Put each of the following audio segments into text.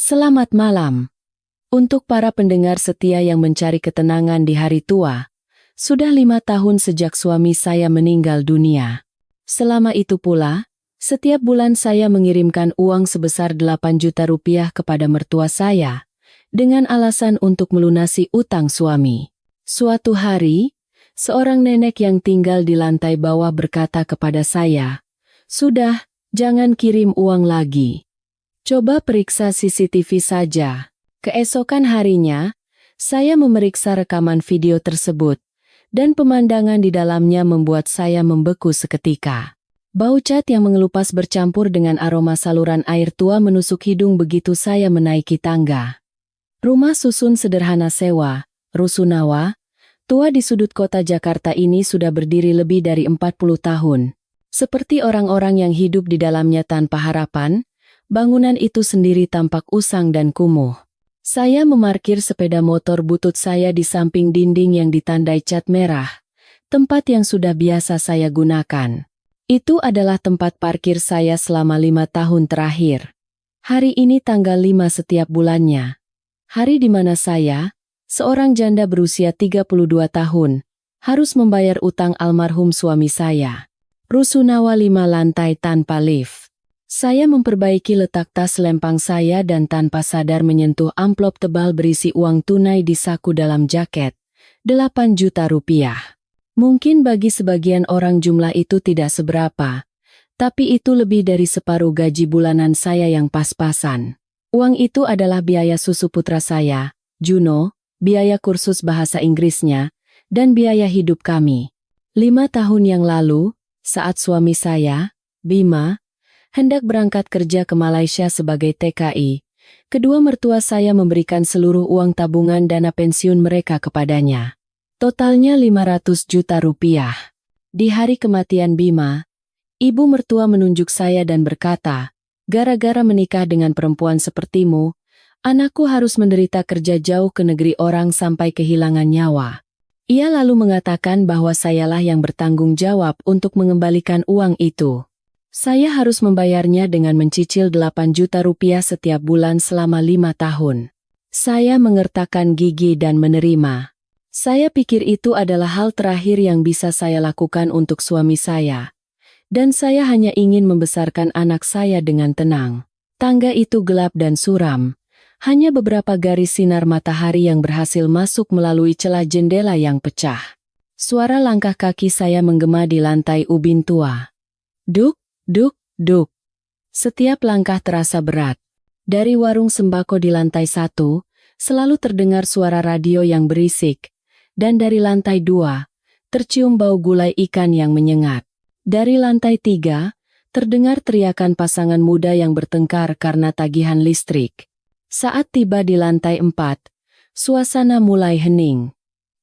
Selamat malam. Untuk para pendengar setia yang mencari ketenangan di hari tua, sudah 5 tahun sejak suami saya meninggal dunia. Selama itu pula, setiap bulan saya mengirimkan uang sebesar 8 juta rupiah kepada mertua saya, dengan alasan untuk melunasi utang suami. Suatu hari, seorang nenek yang tinggal di lantai bawah berkata kepada saya, "Sudah, jangan kirim uang lagi. Coba periksa CCTV saja." Keesokan harinya, saya memeriksa rekaman video tersebut, dan pemandangan di dalamnya membuat saya membeku seketika. Bau cat yang mengelupas bercampur dengan aroma saluran air tua menusuk hidung begitu saya menaiki tangga. Rumah susun sederhana sewa, rusunawa, tua di sudut kota Jakarta ini sudah berdiri lebih dari 40 tahun. Seperti orang-orang yang hidup di dalamnya tanpa harapan, bangunan itu sendiri tampak usang dan kumuh. Saya memarkir sepeda motor butut saya di samping dinding yang ditandai cat merah, tempat yang sudah biasa saya gunakan. Itu adalah tempat parkir saya selama 5 tahun terakhir. Hari ini tanggal 5 setiap bulannya. Hari di mana saya, seorang janda berusia 32 tahun, harus membayar utang almarhum suami saya. Rusunawa 5 lantai tanpa lift. Saya memperbaiki letak tas lempang saya dan tanpa sadar menyentuh amplop tebal berisi uang tunai di saku dalam jaket, 8 juta rupiah. Mungkin bagi sebagian orang jumlah itu tidak seberapa, tapi itu lebih dari separuh gaji bulanan saya yang pas-pasan. Uang itu adalah biaya susu putra saya, Juno, biaya kursus bahasa Inggrisnya, dan biaya hidup kami. 5 tahun yang lalu, saat suami saya, Bima, hendak berangkat kerja ke Malaysia sebagai TKI, kedua mertua saya memberikan seluruh uang tabungan dana pensiun mereka kepadanya. Totalnya 500 juta rupiah. Di hari kematian Bima, ibu mertua menunjuk saya dan berkata, "Gara-gara menikah dengan perempuan sepertimu, anakku harus menderita kerja jauh ke negeri orang sampai kehilangan nyawa." Ia lalu mengatakan bahwa sayalah yang bertanggung jawab untuk mengembalikan uang itu. Saya harus membayarnya dengan mencicil 8 juta rupiah setiap bulan selama 5 tahun. Saya mengertakkan gigi dan menerima. Saya pikir itu adalah hal terakhir yang bisa saya lakukan untuk suami saya. Dan saya hanya ingin membesarkan anak saya dengan tenang. Tangga itu gelap dan suram. Hanya beberapa garis sinar matahari yang berhasil masuk melalui celah jendela yang pecah. Suara langkah kaki saya menggema di lantai ubin tua. Duk, duk, duk. Setiap langkah terasa berat. Dari warung sembako di lantai 1, selalu terdengar suara radio yang berisik. Dan dari lantai 2, tercium bau gulai ikan yang menyengat. Dari lantai 3, terdengar teriakan pasangan muda yang bertengkar karena tagihan listrik. Saat tiba di lantai 4, suasana mulai hening.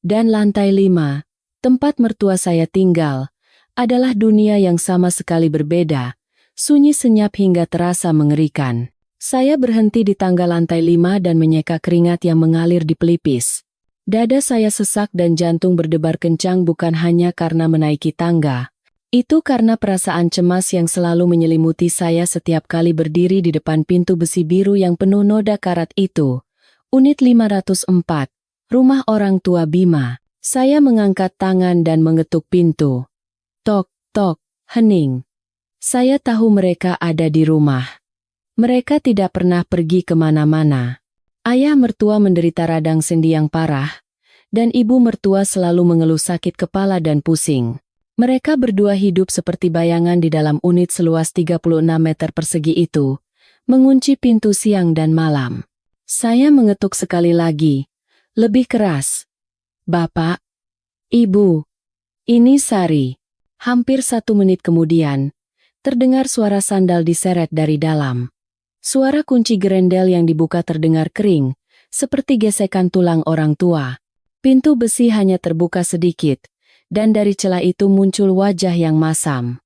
Dan lantai 5, tempat mertua saya tinggal, adalah dunia yang sama sekali berbeda, sunyi senyap hingga terasa mengerikan. Saya berhenti di tangga lantai 5 dan menyeka keringat yang mengalir di pelipis. Dada saya sesak dan jantung berdebar kencang bukan hanya karena menaiki tangga. Itu karena perasaan cemas yang selalu menyelimuti saya setiap kali berdiri di depan pintu besi biru yang penuh noda karat itu. Unit 504, rumah orang tua Bima. Saya mengangkat tangan dan mengetuk pintu. Tok, tok, hening. Saya tahu mereka ada di rumah. Mereka tidak pernah pergi kemana-mana. Ayah mertua menderita radang sendi yang parah, dan ibu mertua selalu mengeluh sakit kepala dan pusing. Mereka berdua hidup seperti bayangan di dalam unit seluas 36 meter persegi itu, mengunci pintu siang dan malam. Saya mengetuk sekali lagi, lebih keras. "Bapak, Ibu, ini Sari." Hampir 1 menit kemudian, terdengar suara sandal diseret dari dalam. Suara kunci gerendel yang dibuka terdengar kering, seperti gesekan tulang orang tua. Pintu besi hanya terbuka sedikit, dan dari celah itu muncul wajah yang masam.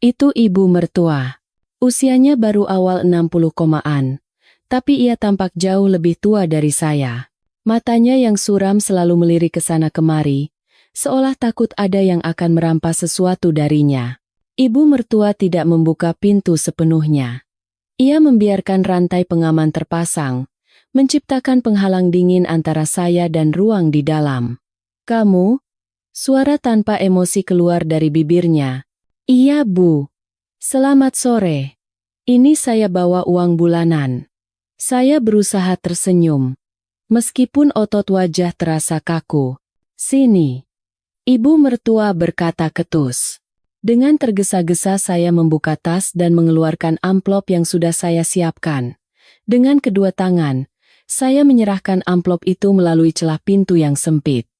Itu ibu mertua. Usianya baru awal 60-an, tapi ia tampak jauh lebih tua dari saya. Matanya yang suram selalu melirik ke sana kemari, seolah takut ada yang akan merampas sesuatu darinya. Ibu mertua tidak membuka pintu sepenuhnya. Ia membiarkan rantai pengaman terpasang, menciptakan penghalang dingin antara saya dan ruang di dalam. Kamu? Suara tanpa emosi keluar dari bibirnya. Iya, Bu. Selamat sore. Ini saya bawa uang bulanan. Saya berusaha tersenyum. Meskipun otot wajah terasa kaku. Sini. Ibu mertua berkata ketus. Dengan tergesa-gesa saya membuka tas dan mengeluarkan amplop yang sudah saya siapkan. Dengan kedua tangan, saya menyerahkan amplop itu melalui celah pintu yang sempit.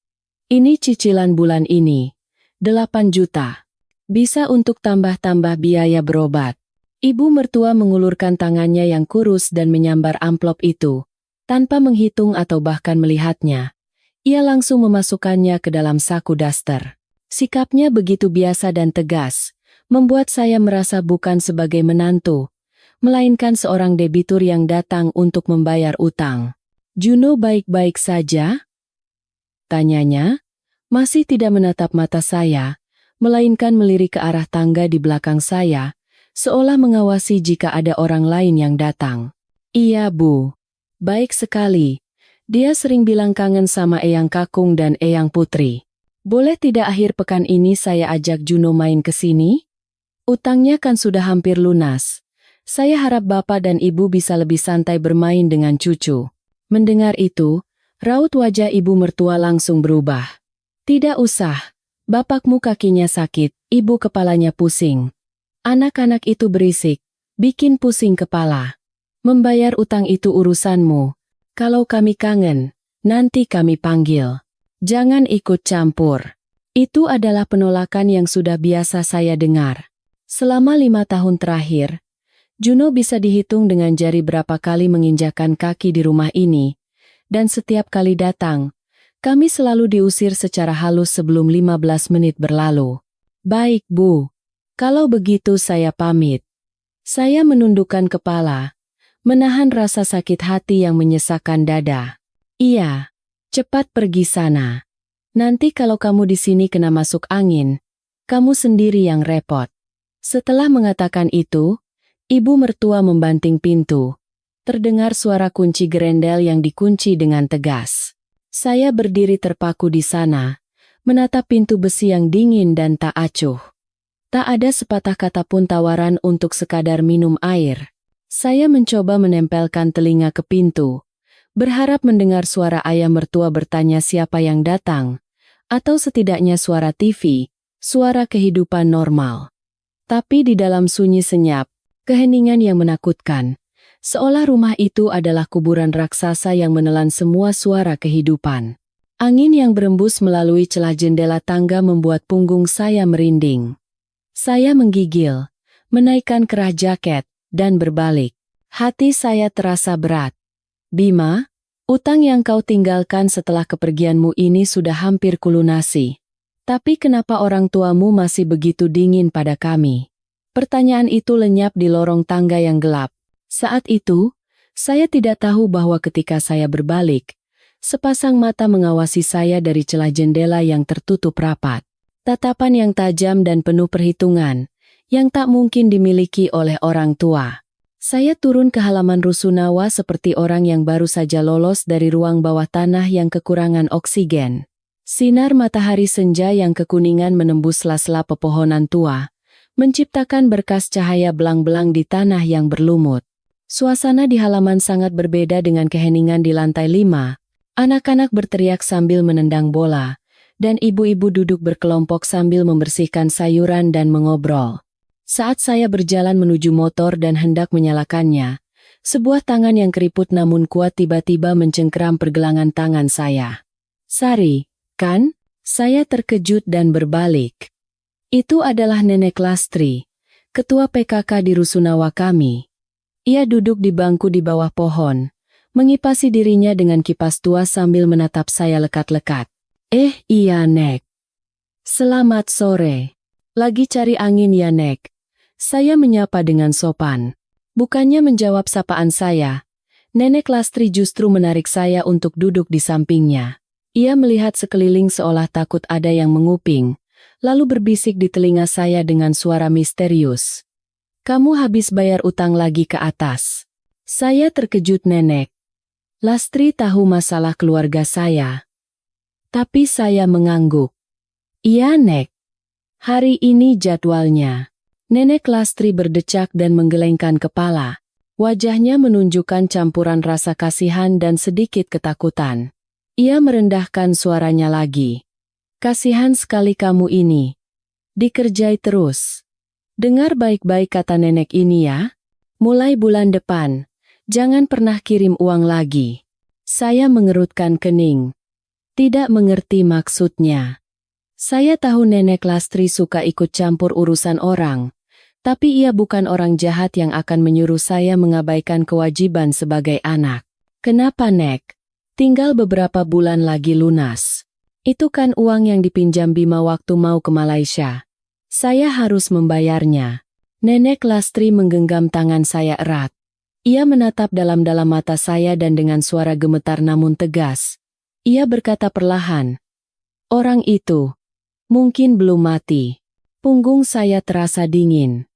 Ini cicilan bulan ini. 8 juta. Bisa untuk tambah-tambah biaya berobat. Ibu mertua mengulurkan tangannya yang kurus dan menyambar amplop itu. Tanpa menghitung atau bahkan melihatnya. Ia langsung memasukkannya ke dalam saku daster. Sikapnya begitu biasa dan tegas, membuat saya merasa bukan sebagai menantu, melainkan seorang debitur yang datang untuk membayar utang. Juno baik-baik saja? Tanyanya, masih tidak menatap mata saya, melainkan melirik ke arah tangga di belakang saya, seolah mengawasi jika ada orang lain yang datang. Iya, Bu. Baik sekali. Dia sering bilang kangen sama Eyang Kakung dan Eyang Putri. Boleh tidak akhir pekan ini saya ajak Juno main ke sini? Utangnya kan sudah hampir lunas. Saya harap Bapak dan Ibu bisa lebih santai bermain dengan cucu. Mendengar itu, raut wajah ibu mertua langsung berubah. Tidak usah. Bapakmu kakinya sakit, ibu kepalanya pusing. Anak-anak itu berisik, bikin pusing kepala. Membayar utang itu urusanmu. Kalau kami kangen, nanti kami panggil. Jangan ikut campur. Itu adalah penolakan yang sudah biasa saya dengar. Selama 5 tahun terakhir, Juno bisa dihitung dengan jari berapa kali menginjakan kaki di rumah ini. Dan setiap kali datang, kami selalu diusir secara halus sebelum 15 menit berlalu. Baik, Bu. Kalau begitu saya pamit. Saya menundukkan kepala, menahan rasa sakit hati yang menyesakkan dada. Iya, cepat pergi sana. Nanti kalau kamu di sini kena masuk angin, kamu sendiri yang repot. Setelah mengatakan itu, ibu mertua membanting pintu. Terdengar suara kunci gerendel yang dikunci dengan tegas. Saya berdiri terpaku di sana, menatap pintu besi yang dingin dan tak acuh. Tak ada sepatah kata pun tawaran untuk sekadar minum air. Saya mencoba menempelkan telinga ke pintu, berharap mendengar suara ayah mertua bertanya siapa yang datang, atau setidaknya suara TV, suara kehidupan normal. Tapi di dalam sunyi senyap, keheningan yang menakutkan, seolah rumah itu adalah kuburan raksasa yang menelan semua suara kehidupan. Angin yang berembus melalui celah jendela tangga membuat punggung saya merinding. Saya menggigil, menaikkan kerah jaket, dan berbalik. Hati saya terasa berat. Bima, utang yang kau tinggalkan setelah kepergianmu ini sudah hampir kulunasi. Tapi kenapa orang tuamu masih begitu dingin pada kami? Pertanyaan itu lenyap di lorong tangga yang gelap. Saat itu, saya tidak tahu bahwa ketika saya berbalik, sepasang mata mengawasi saya dari celah jendela yang tertutup rapat. Tatapan yang tajam dan penuh perhitungan, yang tak mungkin dimiliki oleh orang tua. Saya turun ke halaman rusunawa seperti orang yang baru saja lolos dari ruang bawah tanah yang kekurangan oksigen. Sinar matahari senja yang kekuningan menembus sela-sela pepohonan tua, menciptakan berkas cahaya belang-belang di tanah yang berlumut. Suasana di halaman sangat berbeda dengan keheningan di lantai 5. Anak-anak berteriak sambil menendang bola, dan ibu-ibu duduk berkelompok sambil membersihkan sayuran dan mengobrol. Saat saya berjalan menuju motor dan hendak menyalakannya, sebuah tangan yang keriput namun kuat tiba-tiba mencengkeram pergelangan tangan saya. Sari, kan? Saya terkejut dan berbalik. Itu adalah Nenek Lastri, ketua PKK di rusunawa kami. Ia duduk di bangku di bawah pohon, mengipasi dirinya dengan kipas tua sambil menatap saya lekat-lekat. Iya Nek. Selamat sore. Lagi cari angin ya Nek. Saya menyapa dengan sopan. Bukannya menjawab sapaan saya, Nenek Lastri justru menarik saya untuk duduk di sampingnya. Ia melihat sekeliling seolah takut ada yang menguping, lalu berbisik di telinga saya dengan suara misterius. Kamu habis bayar utang lagi ke atas. Saya terkejut, Nenek. Lastri tahu masalah keluarga saya. Tapi saya mengangguk. Iya, Nek. Hari ini jadwalnya. Nenek Lastri berdecak dan menggelengkan kepala. Wajahnya menunjukkan campuran rasa kasihan dan sedikit ketakutan. Ia merendahkan suaranya lagi. Kasihan sekali kamu ini. Dikerjai terus. Dengar baik-baik kata nenek ini ya. Mulai bulan depan, jangan pernah kirim uang lagi. Saya mengerutkan kening. Tidak mengerti maksudnya. Saya tahu Nenek Lastri suka ikut campur urusan orang. Tapi ia bukan orang jahat yang akan menyuruh saya mengabaikan kewajiban sebagai anak. Kenapa, Nek? Tinggal beberapa bulan lagi lunas. Itu kan uang yang dipinjam Bima waktu mau ke Malaysia. Saya harus membayarnya. Nenek Lastri menggenggam tangan saya erat. Ia menatap dalam-dalam mata saya dan dengan suara gemetar namun tegas. Ia berkata perlahan. Orang itu mungkin belum mati. Punggung saya terasa dingin.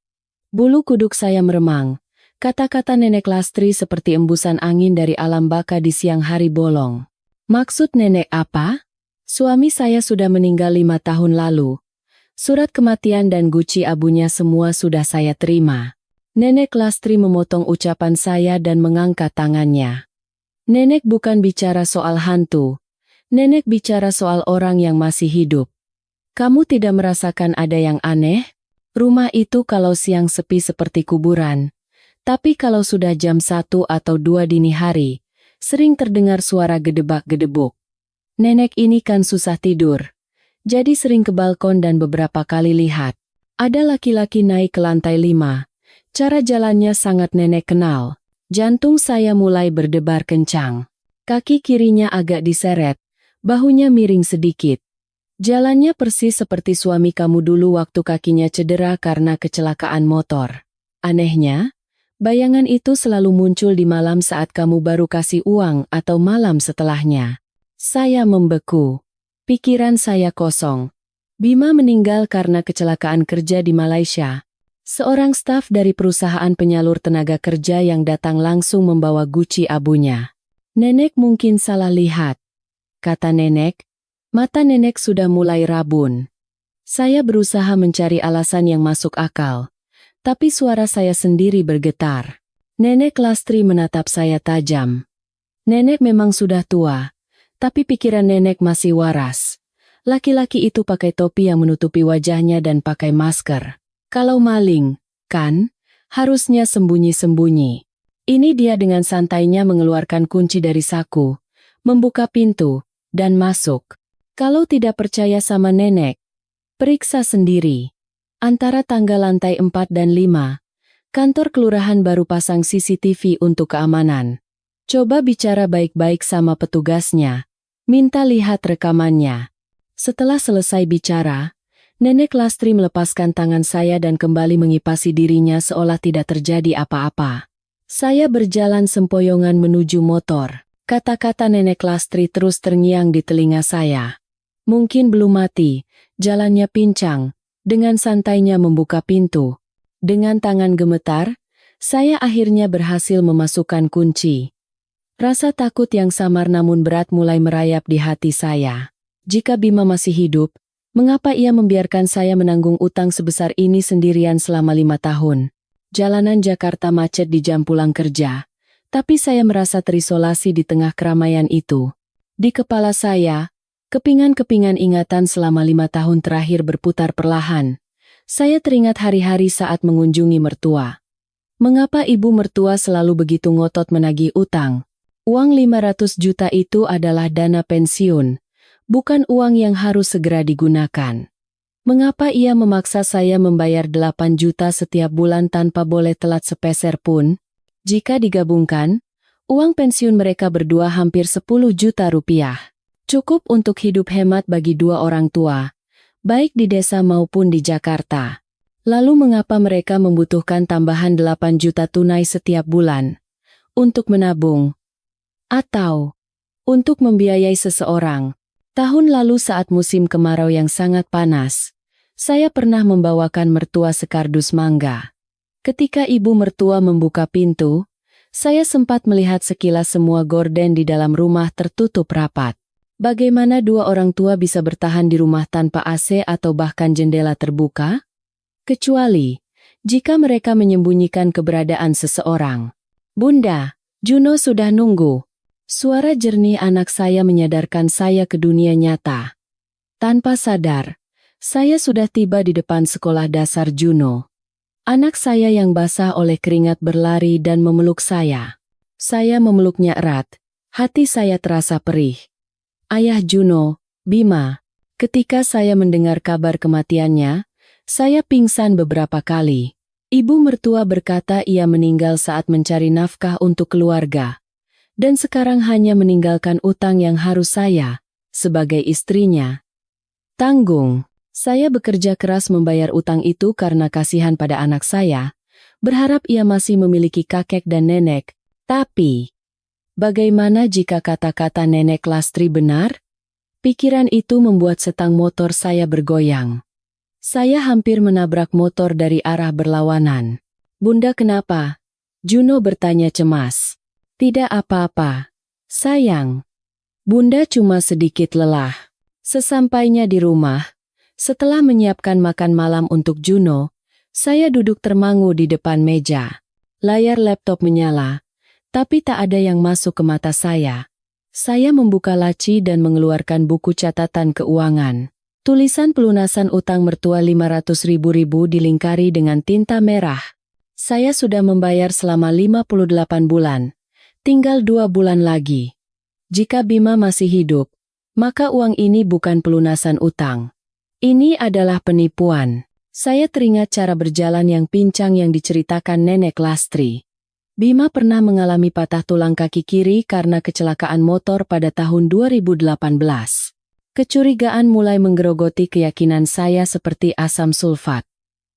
Bulu kuduk saya meremang. Kata-kata Nenek Lastri seperti embusan angin dari alam baka di siang hari bolong. Maksud nenek apa? Suami saya sudah meninggal 5 tahun lalu. Surat kematian dan guci abunya semua sudah saya terima. Nenek Lastri memotong ucapan saya dan mengangkat tangannya. Nenek bukan bicara soal hantu. Nenek bicara soal orang yang masih hidup. Kamu tidak merasakan ada yang aneh? Rumah itu kalau siang sepi seperti kuburan. Tapi kalau sudah jam 1 atau 2 dini hari, sering terdengar suara gedebak-gedebuk. Nenek ini kan susah tidur. Jadi sering ke balkon dan beberapa kali lihat. Ada laki-laki naik ke lantai 5. Cara jalannya sangat nenek kenal. Jantung saya mulai berdebar kencang. Kaki kirinya agak diseret. Bahunya miring sedikit. Jalannya persis seperti suami kamu dulu waktu kakinya cedera karena kecelakaan motor. Anehnya, bayangan itu selalu muncul di malam saat kamu baru kasih uang atau malam setelahnya. Saya membeku. Pikiran saya kosong. Bima meninggal karena kecelakaan kerja di Malaysia. Seorang staf dari perusahaan penyalur tenaga kerja yang datang langsung membawa guci abunya. Nenek mungkin salah lihat. Kata nenek. Mata nenek sudah mulai rabun. Saya berusaha mencari alasan yang masuk akal. Tapi suara saya sendiri bergetar. Nenek Lastri menatap saya tajam. Nenek memang sudah tua. Tapi pikiran nenek masih waras. Laki-laki itu pakai topi yang menutupi wajahnya dan pakai masker. Kalau maling, kan? Harusnya sembunyi-sembunyi. Ini dia dengan santainya mengeluarkan kunci dari saku. Membuka pintu, dan masuk. Kalau tidak percaya sama nenek, periksa sendiri. Antara tangga lantai 4 dan 5, kantor kelurahan baru pasang CCTV untuk keamanan. Coba bicara baik-baik sama petugasnya. Minta lihat rekamannya. Setelah selesai bicara, Nenek Lastri melepaskan tangan saya dan kembali mengipasi dirinya seolah tidak terjadi apa-apa. Saya berjalan sempoyongan menuju motor. Kata-kata Nenek Lastri terus terngiang di telinga saya. Mungkin belum mati, jalannya pincang, dengan santainya membuka pintu. Dengan tangan gemetar, saya akhirnya berhasil memasukkan kunci. Rasa takut yang samar namun berat mulai merayap di hati saya. Jika Bima masih hidup, mengapa ia membiarkan saya menanggung utang sebesar ini sendirian selama 5 tahun? Jalanan Jakarta macet di jam pulang kerja, tapi saya merasa terisolasi di tengah keramaian itu. Di kepala saya, kepingan-kepingan ingatan selama 5 tahun terakhir berputar perlahan. Saya teringat hari-hari saat mengunjungi mertua. Mengapa ibu mertua selalu begitu ngotot menagih utang? Uang 500 juta itu adalah dana pensiun, bukan uang yang harus segera digunakan. Mengapa ia memaksa saya membayar 8 juta setiap bulan tanpa boleh telat sepeser pun? Jika digabungkan, uang pensiun mereka berdua hampir 10 juta rupiah. Cukup untuk hidup hemat bagi 2 orang tua, baik di desa maupun di Jakarta. Lalu mengapa mereka membutuhkan tambahan 8 juta tunai setiap bulan? Untuk menabung? Atau untuk membiayai seseorang? Tahun lalu saat musim kemarau yang sangat panas, saya pernah membawakan mertua sekardus mangga. Ketika ibu mertua membuka pintu, saya sempat melihat sekilas semua gorden di dalam rumah tertutup rapat. Bagaimana dua orang tua bisa bertahan di rumah tanpa AC atau bahkan jendela terbuka? Kecuali jika mereka menyembunyikan keberadaan seseorang. Bunda, Juno sudah nunggu. Suara jernih anak saya menyadarkan saya ke dunia nyata. Tanpa sadar, saya sudah tiba di depan sekolah dasar Juno. Anak saya yang basah oleh keringat berlari dan memeluk saya. Saya memeluknya erat. Hati saya terasa perih. Ayah Juno, Bima. Ketika saya mendengar kabar kematiannya, saya pingsan beberapa kali. Ibu mertua berkata ia meninggal saat mencari nafkah untuk keluarga. Dan sekarang hanya meninggalkan utang yang harus saya, sebagai istrinya, tanggung. Saya bekerja keras membayar utang itu karena kasihan pada anak saya, berharap ia masih memiliki kakek dan nenek. Tapi, bagaimana jika kata-kata Nenek Lastri benar? Pikiran itu membuat setang motor saya bergoyang. Saya hampir menabrak motor dari arah berlawanan. Bunda kenapa? Juno bertanya cemas. Tidak apa-apa, sayang. Bunda cuma sedikit lelah. Sesampainya di rumah, setelah menyiapkan makan malam untuk Juno, saya duduk termangu di depan meja. Layar laptop menyala, tapi tak ada yang masuk ke mata saya. Saya membuka laci dan mengeluarkan buku catatan keuangan. Tulisan pelunasan utang mertua 500.000 dilingkari dengan tinta merah. Saya sudah membayar selama 58 bulan. Tinggal 2 bulan lagi. Jika Bima masih hidup, maka uang ini bukan pelunasan utang. Ini adalah penipuan. Saya teringat cara berjalan yang pincang yang diceritakan Nenek Lastri. Bima pernah mengalami patah tulang kaki kiri karena kecelakaan motor pada tahun 2018. Kecurigaan mulai menggerogoti keyakinan saya seperti asam sulfat.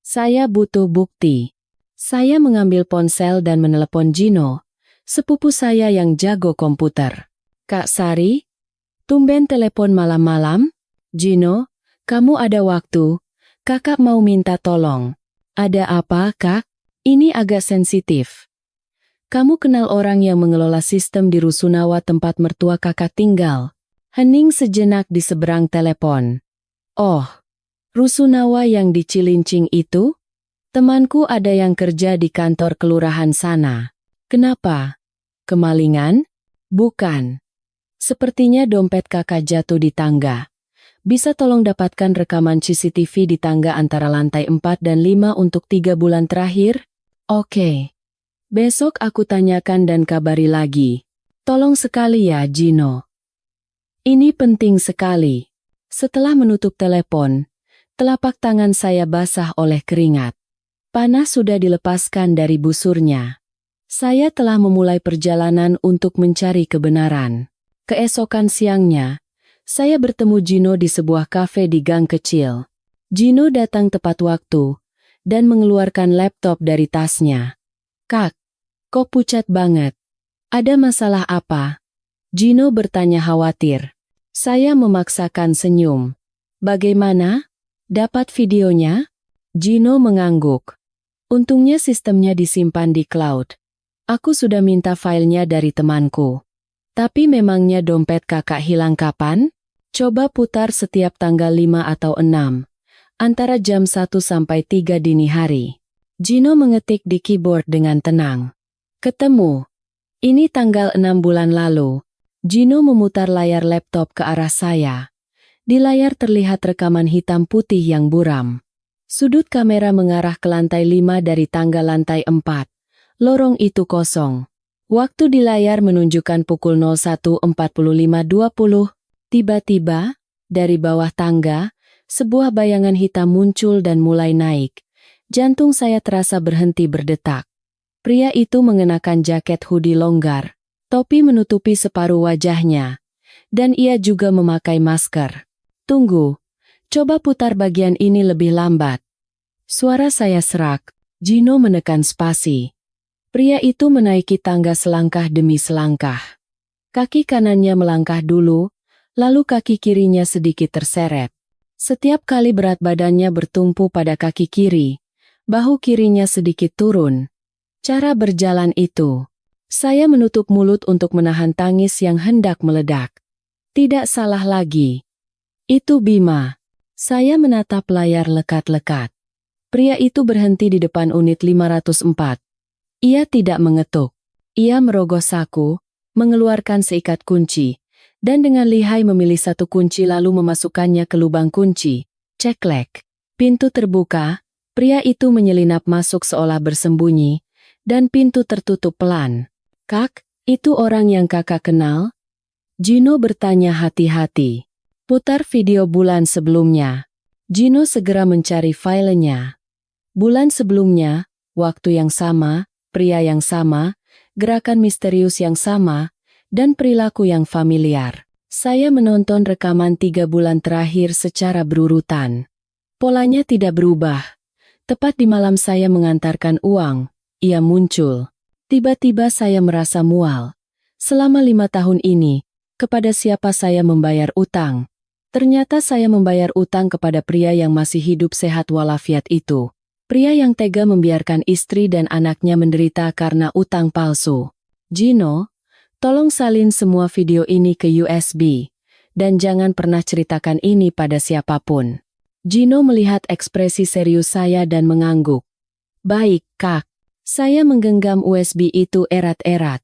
Saya butuh bukti. Saya mengambil ponsel dan menelepon Gino, sepupu saya yang jago komputer. Kak Sari? Tumben telepon malam-malam? Gino? Kamu ada waktu? Kakak mau minta tolong. Ada apa, Kak? Ini agak sensitif. Kamu kenal orang yang mengelola sistem di Rusunawa tempat mertua kakak tinggal? Hening sejenak di seberang telepon. Oh, Rusunawa yang di Cilincing itu? Temanku ada yang kerja di kantor kelurahan sana. Kenapa? Kemalingan? Bukan. Sepertinya dompet kakak jatuh di tangga. Bisa tolong dapatkan rekaman CCTV di tangga antara lantai 4 dan 5 untuk 3 bulan terakhir? Oke. Besok aku tanyakan dan kabari lagi. Tolong sekali ya, Gino. Ini penting sekali. Setelah menutup telepon, telapak tangan saya basah oleh keringat. Panah sudah dilepaskan dari busurnya. Saya telah memulai perjalanan untuk mencari kebenaran. Keesokan siangnya, saya bertemu Gino di sebuah kafe di gang kecil. Gino datang tepat waktu dan mengeluarkan laptop dari tasnya. Kak, kok pucat banget? Ada masalah apa? Gino bertanya khawatir. Saya memaksakan senyum. Bagaimana? Dapat videonya? Gino mengangguk. Untungnya sistemnya disimpan di cloud. Aku sudah minta filenya dari temanku. Tapi memangnya dompet kakak hilang kapan? Coba putar setiap tanggal 5 atau 6, antara jam 1 sampai 3 dini hari. Gino mengetik di keyboard dengan tenang. Ketemu. Ini tanggal 6 bulan lalu. Gino memutar layar laptop ke arah saya. Di layar terlihat rekaman hitam putih yang buram. Sudut kamera mengarah ke lantai 5 dari tangga lantai 4. Lorong itu kosong. Waktu di layar menunjukkan pukul 01.45.20. Tiba-tiba, dari bawah tangga, sebuah bayangan hitam muncul dan mulai naik. Jantung saya terasa berhenti berdetak. Pria itu mengenakan jaket hoodie longgar, topi menutupi separuh wajahnya, dan ia juga memakai masker. Tunggu, coba putar bagian ini lebih lambat. Suara saya serak. Gino menekan spasi. Pria itu menaiki tangga selangkah demi selangkah. Kaki kanannya melangkah dulu, lalu kaki kirinya sedikit terseret. Setiap kali berat badannya bertumpu pada kaki kiri, Bahu kirinya sedikit turun. Cara berjalan itu. Saya menutup mulut untuk menahan tangis yang hendak meledak. Tidak salah lagi. Itu Bima. Saya menatap layar lekat-lekat. Pria itu berhenti di depan unit 504. Ia tidak mengetuk. Ia merogoh saku, mengeluarkan seikat kunci, dan dengan lihai memilih satu kunci lalu memasukkannya ke lubang kunci. Ceklek. Pintu terbuka, pria itu menyelinap masuk seolah bersembunyi, dan pintu tertutup pelan. Kak, itu orang yang kakak kenal? Gino bertanya hati-hati. Putar video bulan sebelumnya. Gino segera mencari filenya. Bulan sebelumnya, waktu yang sama, pria yang sama, gerakan misterius yang sama, dan perilaku yang familiar. Saya menonton rekaman 3 bulan terakhir secara berurutan. Polanya tidak berubah. Tepat di malam saya mengantarkan uang, ia muncul. Tiba-tiba saya merasa mual. Selama 5 tahun ini, kepada siapa saya membayar utang? Ternyata saya membayar utang kepada pria yang masih hidup sehat walafiat itu. Pria yang tega membiarkan istri dan anaknya menderita karena utang palsu. Gino, tolong salin semua video ini ke USB. Dan jangan pernah ceritakan ini pada siapapun. Gino melihat ekspresi serius saya dan mengangguk. Baik, Kak. Saya menggenggam USB itu erat-erat.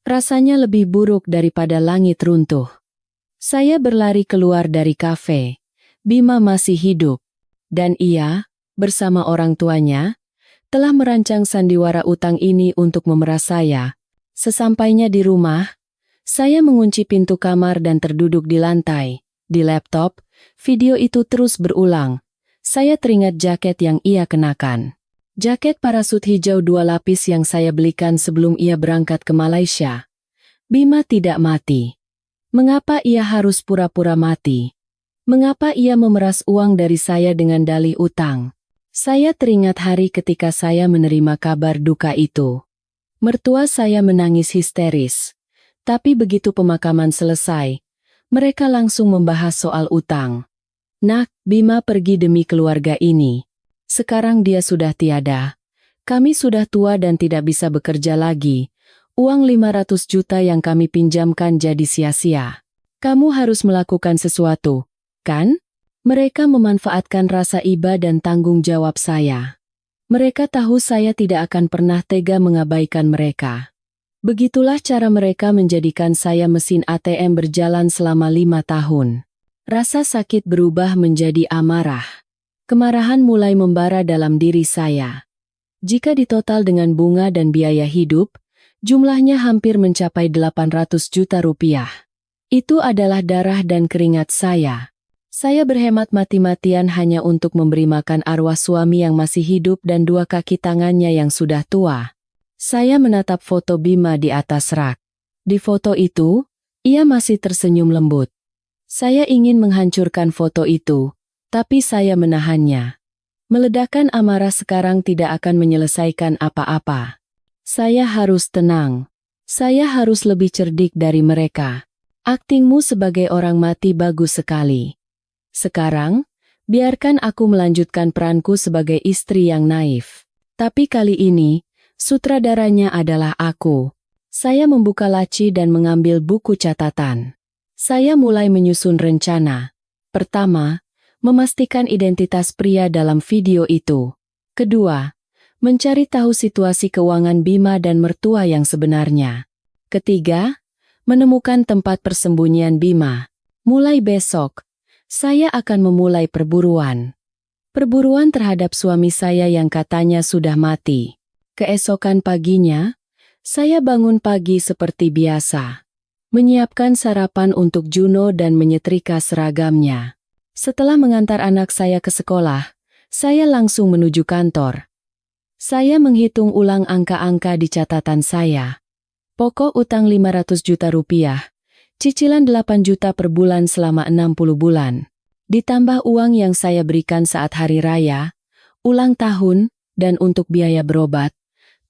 Rasanya lebih buruk daripada langit runtuh. Saya berlari keluar dari kafe. Bima masih hidup. Dan ia, bersama orang tuanya, telah merancang sandiwara utang ini untuk memeras saya. Sesampainya di rumah, saya mengunci pintu kamar dan terduduk di lantai. Di laptop, video itu terus berulang. Saya teringat jaket yang ia kenakan. Jaket parasut hijau 2 lapis yang saya belikan sebelum ia berangkat ke Malaysia. Bima tidak mati. Mengapa ia harus pura-pura mati? Mengapa ia memeras uang dari saya dengan dalih utang? Saya teringat hari ketika saya menerima kabar duka itu. Mertua saya menangis histeris. Tapi begitu pemakaman selesai, mereka langsung membahas soal utang. Nak, Bima pergi demi keluarga ini. Sekarang dia sudah tiada. Kami sudah tua dan tidak bisa bekerja lagi. Uang 500 juta yang kami pinjamkan jadi sia-sia. Kamu harus melakukan sesuatu, kan? Mereka memanfaatkan rasa iba dan tanggung jawab saya. Mereka tahu saya tidak akan pernah tega mengabaikan mereka. Begitulah cara mereka menjadikan saya mesin ATM berjalan selama 5 tahun. Rasa sakit berubah menjadi amarah. Kemarahan mulai membara dalam diri saya. Jika ditotal dengan bunga dan biaya hidup, jumlahnya hampir mencapai 800 juta rupiah. Itu adalah darah dan keringat saya. Saya berhemat mati-matian hanya untuk memberi makan arwah suami yang masih hidup dan 2 kaki tangannya yang sudah tua. Saya menatap foto Bima di atas rak. Di foto itu, ia masih tersenyum lembut. Saya ingin menghancurkan foto itu. Tapi saya menahannya. Meledakkan amarah sekarang tidak akan menyelesaikan apa-apa. Saya harus tenang. Saya harus lebih cerdik dari mereka. Aktingmu sebagai orang mati bagus sekali. Sekarang, biarkan aku melanjutkan peranku sebagai istri yang naif. Tapi kali ini, sutradaranya adalah aku. Saya membuka laci dan mengambil buku catatan. Saya mulai menyusun rencana. Pertama, memastikan identitas pria dalam video itu. Kedua, mencari tahu situasi keuangan Bima dan mertua yang sebenarnya. Ketiga, menemukan tempat persembunyian Bima. Mulai besok, saya akan memulai perburuan. Perburuan terhadap suami saya yang katanya sudah mati. Keesokan paginya, saya bangun pagi seperti biasa. Menyiapkan sarapan untuk Juno dan menyetrika seragamnya. Setelah mengantar anak saya ke sekolah, saya langsung menuju kantor. Saya menghitung ulang angka-angka di catatan saya. Pokok utang 500 juta rupiah, cicilan 8 juta per bulan selama 60 bulan. Ditambah uang yang saya berikan saat hari raya, ulang tahun, dan untuk biaya berobat.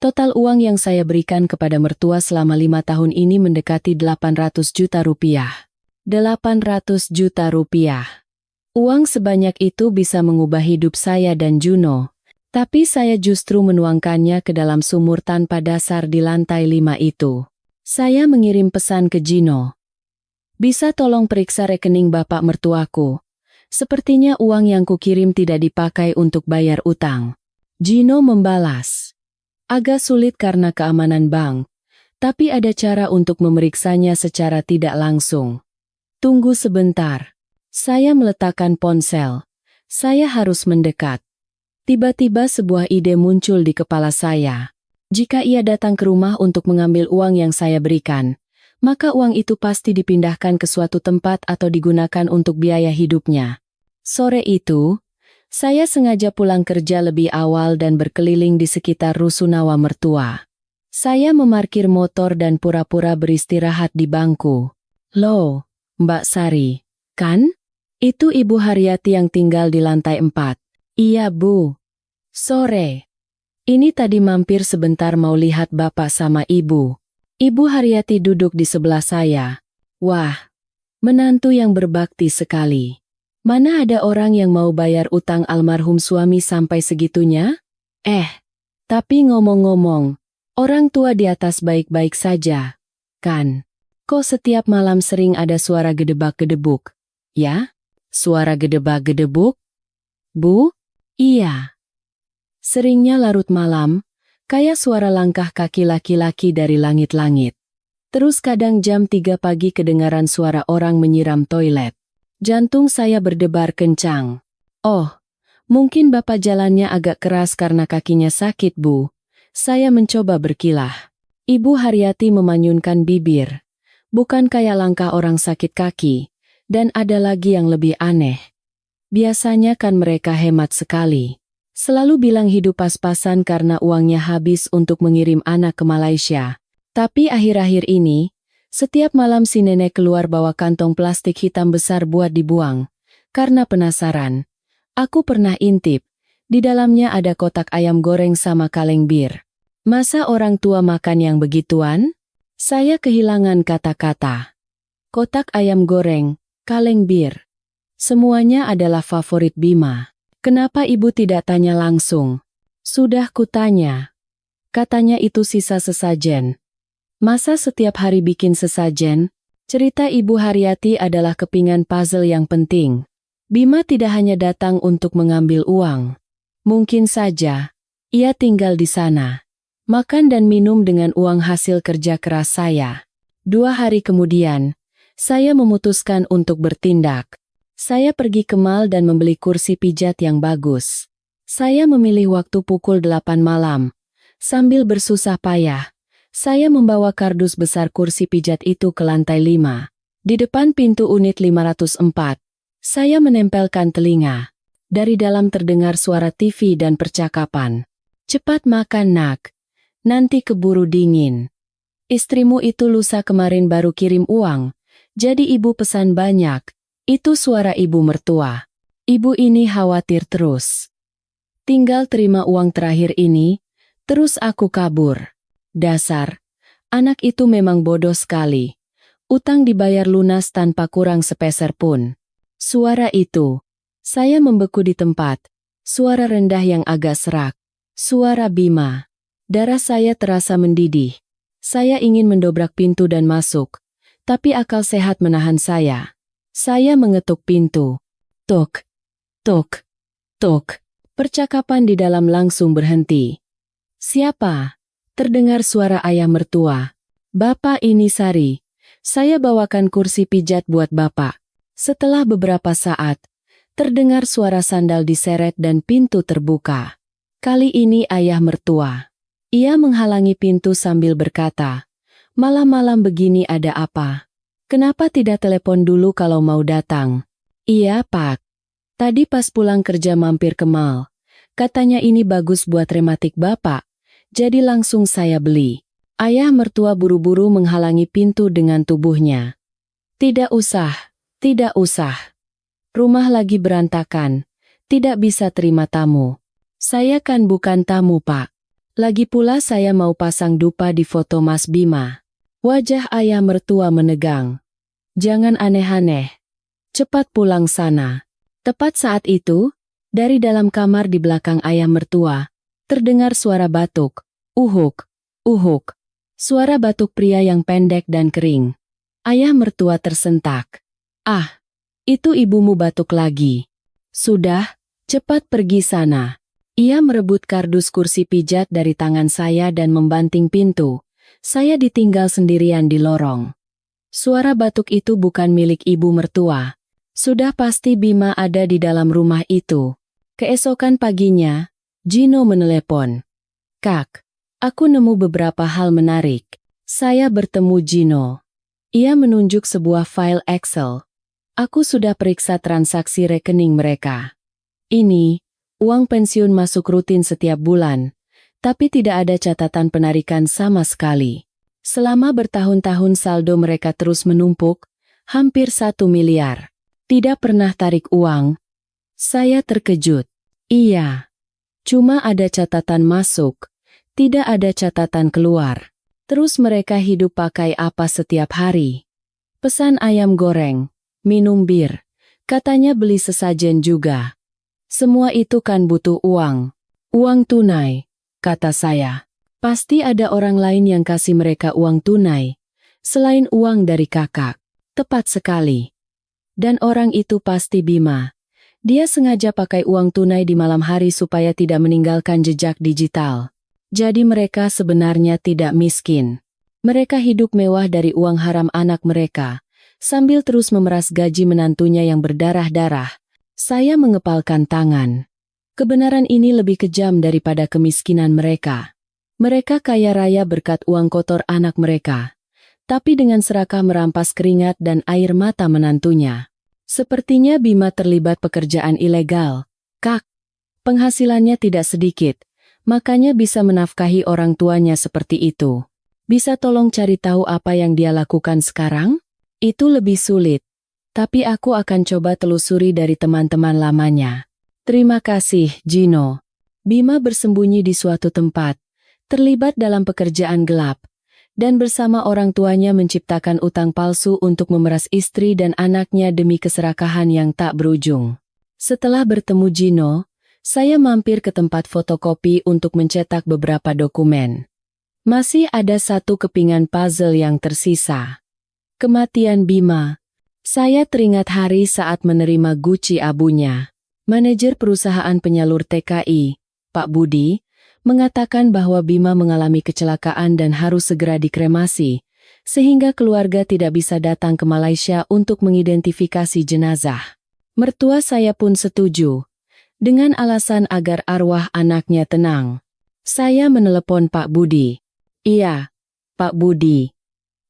Total uang yang saya berikan kepada mertua selama 5 tahun ini mendekati 800 juta rupiah. 800 juta rupiah. Uang sebanyak itu bisa mengubah hidup saya dan Juno. Tapi saya justru menuangkannya ke dalam sumur tanpa dasar di lantai 5 itu. Saya mengirim pesan ke Gino. Bisa tolong periksa rekening bapak mertuaku. Sepertinya uang yang kukirim tidak dipakai untuk bayar utang. Gino membalas. Agak sulit karena keamanan bank, tapi ada cara untuk memeriksanya secara tidak langsung. Tunggu sebentar. Saya meletakkan ponsel. Saya harus mendekat. Tiba-tiba sebuah ide muncul di kepala saya. Jika ia datang ke rumah untuk mengambil uang yang saya berikan, maka uang itu pasti dipindahkan ke suatu tempat atau digunakan untuk biaya hidupnya. Sore itu, saya sengaja pulang kerja lebih awal dan berkeliling di sekitar rusunawa mertua. Saya memarkir motor dan pura-pura beristirahat di bangku. Loh, Mbak Sari, kan? Itu Ibu Haryati yang tinggal di lantai 4. Iya, Bu. Sore. Ini tadi mampir sebentar mau lihat Bapak sama Ibu. Ibu Haryati duduk di sebelah saya. Wah, menantu yang berbakti sekali. Mana ada orang yang mau bayar utang almarhum suami sampai segitunya? Tapi ngomong-ngomong, orang tua di atas baik-baik saja, kan? Kok setiap malam sering ada suara gedebak-gedebuk? Ya? Suara gedebak-gedebuk? Bu? Iya. Seringnya larut malam, kayak suara langkah kaki laki-laki dari langit-langit. Terus kadang jam 3 pagi kedengaran suara orang menyiram toilet. Jantung saya berdebar kencang. Oh, mungkin Bapak jalannya agak keras karena kakinya sakit, Bu. Saya mencoba berkilah. Ibu Haryati memanyunkan bibir. Bukan kayak langkah orang sakit kaki. Dan ada lagi yang lebih aneh. Biasanya kan mereka hemat sekali. Selalu bilang hidup pas-pasan karena uangnya habis untuk mengirim anak ke Malaysia. Tapi akhir-akhir ini, setiap malam si nenek keluar bawa kantong plastik hitam besar buat dibuang. Karena penasaran, aku pernah intip. Di dalamnya ada kotak ayam goreng sama kaleng bir. Masa orang tua makan yang begituan? Saya kehilangan kata-kata. Kotak ayam goreng, kaleng bir. Semuanya adalah favorit Bima. Kenapa ibu tidak tanya langsung? Sudah kutanya. Katanya itu sisa sesajen. Masa setiap hari bikin sesajen? Cerita Ibu Haryati adalah kepingan puzzle yang penting. Bima tidak hanya datang untuk mengambil uang. Mungkin saja, ia tinggal di sana. Makan dan minum dengan uang hasil kerja keras saya. 2 hari kemudian, saya memutuskan untuk bertindak. Saya pergi ke mall dan membeli kursi pijat yang bagus. Saya memilih waktu pukul 8 malam. Sambil bersusah payah, saya membawa kardus besar kursi pijat itu ke lantai 5. Di depan pintu unit 504, saya menempelkan telinga. Dari dalam terdengar suara TV dan percakapan. Cepat makan nak, nanti keburu dingin. Istrimu itu lusa kemarin baru kirim uang, jadi ibu pesan banyak. Itu suara ibu mertua. Ibu ini khawatir terus. Tinggal terima uang terakhir ini, terus aku kabur. Dasar, anak itu memang bodoh sekali. Utang dibayar lunas tanpa kurang sepeser pun. Suara itu. Saya membeku di tempat. Suara rendah yang agak serak. Suara Bima. Darah saya terasa mendidih. Saya ingin mendobrak pintu dan masuk. Tapi akal sehat menahan saya. Saya mengetuk pintu. Tok, tok, tok. Percakapan di dalam langsung berhenti. Siapa? Terdengar suara ayah mertua. Bapak ini Sari. Saya bawakan kursi pijat buat Bapak. Setelah beberapa saat, terdengar suara sandal diseret dan pintu terbuka. Kali ini ayah mertua. Ia menghalangi pintu sambil berkata, "Malam-malam begini ada apa? Kenapa tidak telepon dulu kalau mau datang?" "Iya, Pak. Tadi pas pulang kerja mampir ke mall. Katanya ini bagus buat rematik Bapak. Jadi langsung saya beli." Ayah mertua buru-buru menghalangi pintu dengan tubuhnya. "Tidak usah, tidak usah. Rumah lagi berantakan. Tidak bisa terima tamu." "Saya kan bukan tamu, Pak. Lagi pula saya mau pasang dupa di foto Mas Bima." Wajah ayah mertua menegang. "Jangan aneh-aneh. Cepat pulang sana." Tepat saat itu, Dari dalam kamar di belakang ayah mertua, terdengar suara batuk. Uhuk, uhuk. Suara batuk pria yang pendek dan kering. Ayah mertua tersentak. Ah, itu ibumu batuk lagi. Sudah, cepat pergi sana. Ia merebut kardus kursi pijat dari tangan saya dan membanting pintu. Saya ditinggal sendirian di lorong. Suara batuk itu bukan milik ibu mertua. Sudah pasti Bima ada di dalam rumah itu. Keesokan paginya, Gino menelepon. Kak, aku nemu beberapa hal menarik. Saya bertemu Gino. Ia menunjuk sebuah file Excel. Aku sudah periksa transaksi rekening mereka. Ini, uang pensiun masuk rutin setiap bulan, tapi tidak ada catatan penarikan sama sekali. Selama bertahun-tahun saldo mereka terus menumpuk, hampir 1 miliar. Tidak pernah tarik uang. Saya terkejut. Iya. Cuma ada catatan masuk, tidak ada catatan keluar. Terus mereka hidup pakai apa setiap hari? Pesan ayam goreng, minum bir, katanya beli sesajen juga. Semua itu kan butuh uang. Uang tunai, kata saya. Pasti ada orang lain yang kasih mereka uang tunai, selain uang dari kakak. Tepat sekali. Dan orang itu pasti Bima. Dia sengaja pakai uang tunai di malam hari supaya tidak meninggalkan jejak digital. Jadi mereka sebenarnya tidak miskin. Mereka hidup mewah dari uang haram anak mereka, sambil terus memeras gaji menantunya yang berdarah-darah. Saya mengepalkan tangan. Kebenaran ini lebih kejam daripada kemiskinan mereka. Mereka kaya raya berkat uang kotor anak mereka, tapi dengan serakah merampas keringat dan air mata menantunya. Sepertinya Bima terlibat pekerjaan ilegal. Kak, penghasilannya tidak sedikit, makanya bisa menafkahi orang tuanya seperti itu. Bisa tolong cari tahu apa yang dia lakukan sekarang? Itu lebih sulit, tapi aku akan coba telusuri dari teman-teman lamanya. Terima kasih, Gino. Bima bersembunyi di suatu tempat, terlibat dalam pekerjaan gelap, dan bersama orang tuanya menciptakan utang palsu untuk memeras istri dan anaknya demi keserakahan yang tak berujung. Setelah bertemu Gino, saya mampir ke tempat fotokopi untuk mencetak beberapa dokumen. Masih ada satu kepingan puzzle yang tersisa. Kematian Bima. Saya teringat hari saat menerima guci abunya. Manajer perusahaan penyalur TKI, Pak Budi, mengatakan bahwa Bima mengalami kecelakaan dan harus segera dikremasi, sehingga keluarga tidak bisa datang ke Malaysia untuk mengidentifikasi jenazah. Mertua saya pun setuju, dengan alasan agar arwah anaknya tenang. Saya menelepon Pak Budi. Iya, Pak Budi.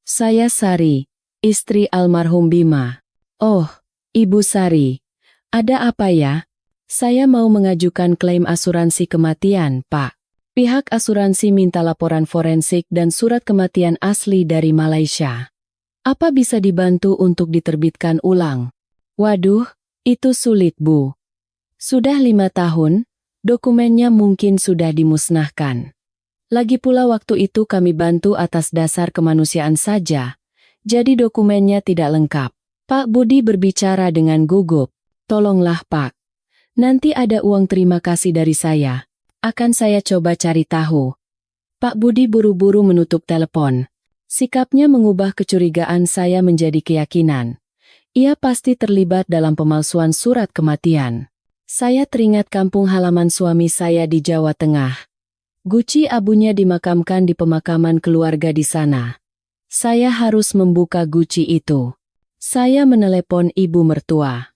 Saya Sari, istri almarhum Bima. Oh, Ibu Sari, ada apa ya? Saya mau mengajukan klaim asuransi kematian, Pak. Pihak asuransi minta laporan forensik dan surat kematian asli dari Malaysia. Apa bisa dibantu untuk diterbitkan ulang? Waduh, itu sulit, Bu. Sudah 5 tahun, dokumennya mungkin sudah dimusnahkan. Lagi pula waktu itu kami bantu atas dasar kemanusiaan saja, jadi dokumennya tidak lengkap. Pak Budi berbicara dengan gugup. Tolonglah, Pak. Nanti ada uang terima kasih dari saya. Akan saya coba cari tahu. Pak Budi buru-buru menutup telepon. Sikapnya mengubah kecurigaan saya menjadi keyakinan. Ia pasti terlibat dalam pemalsuan surat kematian. Saya teringat kampung halaman suami saya di Jawa Tengah. Guci abunya dimakamkan di pemakaman keluarga di sana. Saya harus membuka guci itu. Saya menelepon ibu mertua.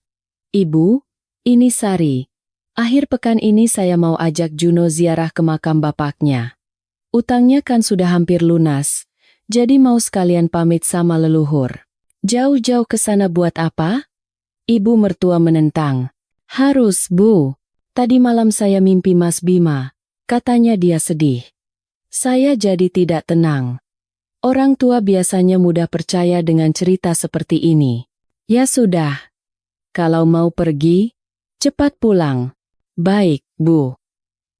Ibu, ini Sari. Akhir pekan ini saya mau ajak Juno ziarah ke makam bapaknya. Utangnya kan sudah hampir lunas, jadi mau sekalian pamit sama leluhur. Jauh-jauh ke sana buat apa? Ibu mertua menentang. Harus, Bu. Tadi malam saya mimpi Mas Bima, katanya dia sedih. Saya jadi tidak tenang. Orang tua biasanya mudah percaya dengan cerita seperti ini. Ya sudah. Kalau mau pergi, cepat pulang. Baik, Bu.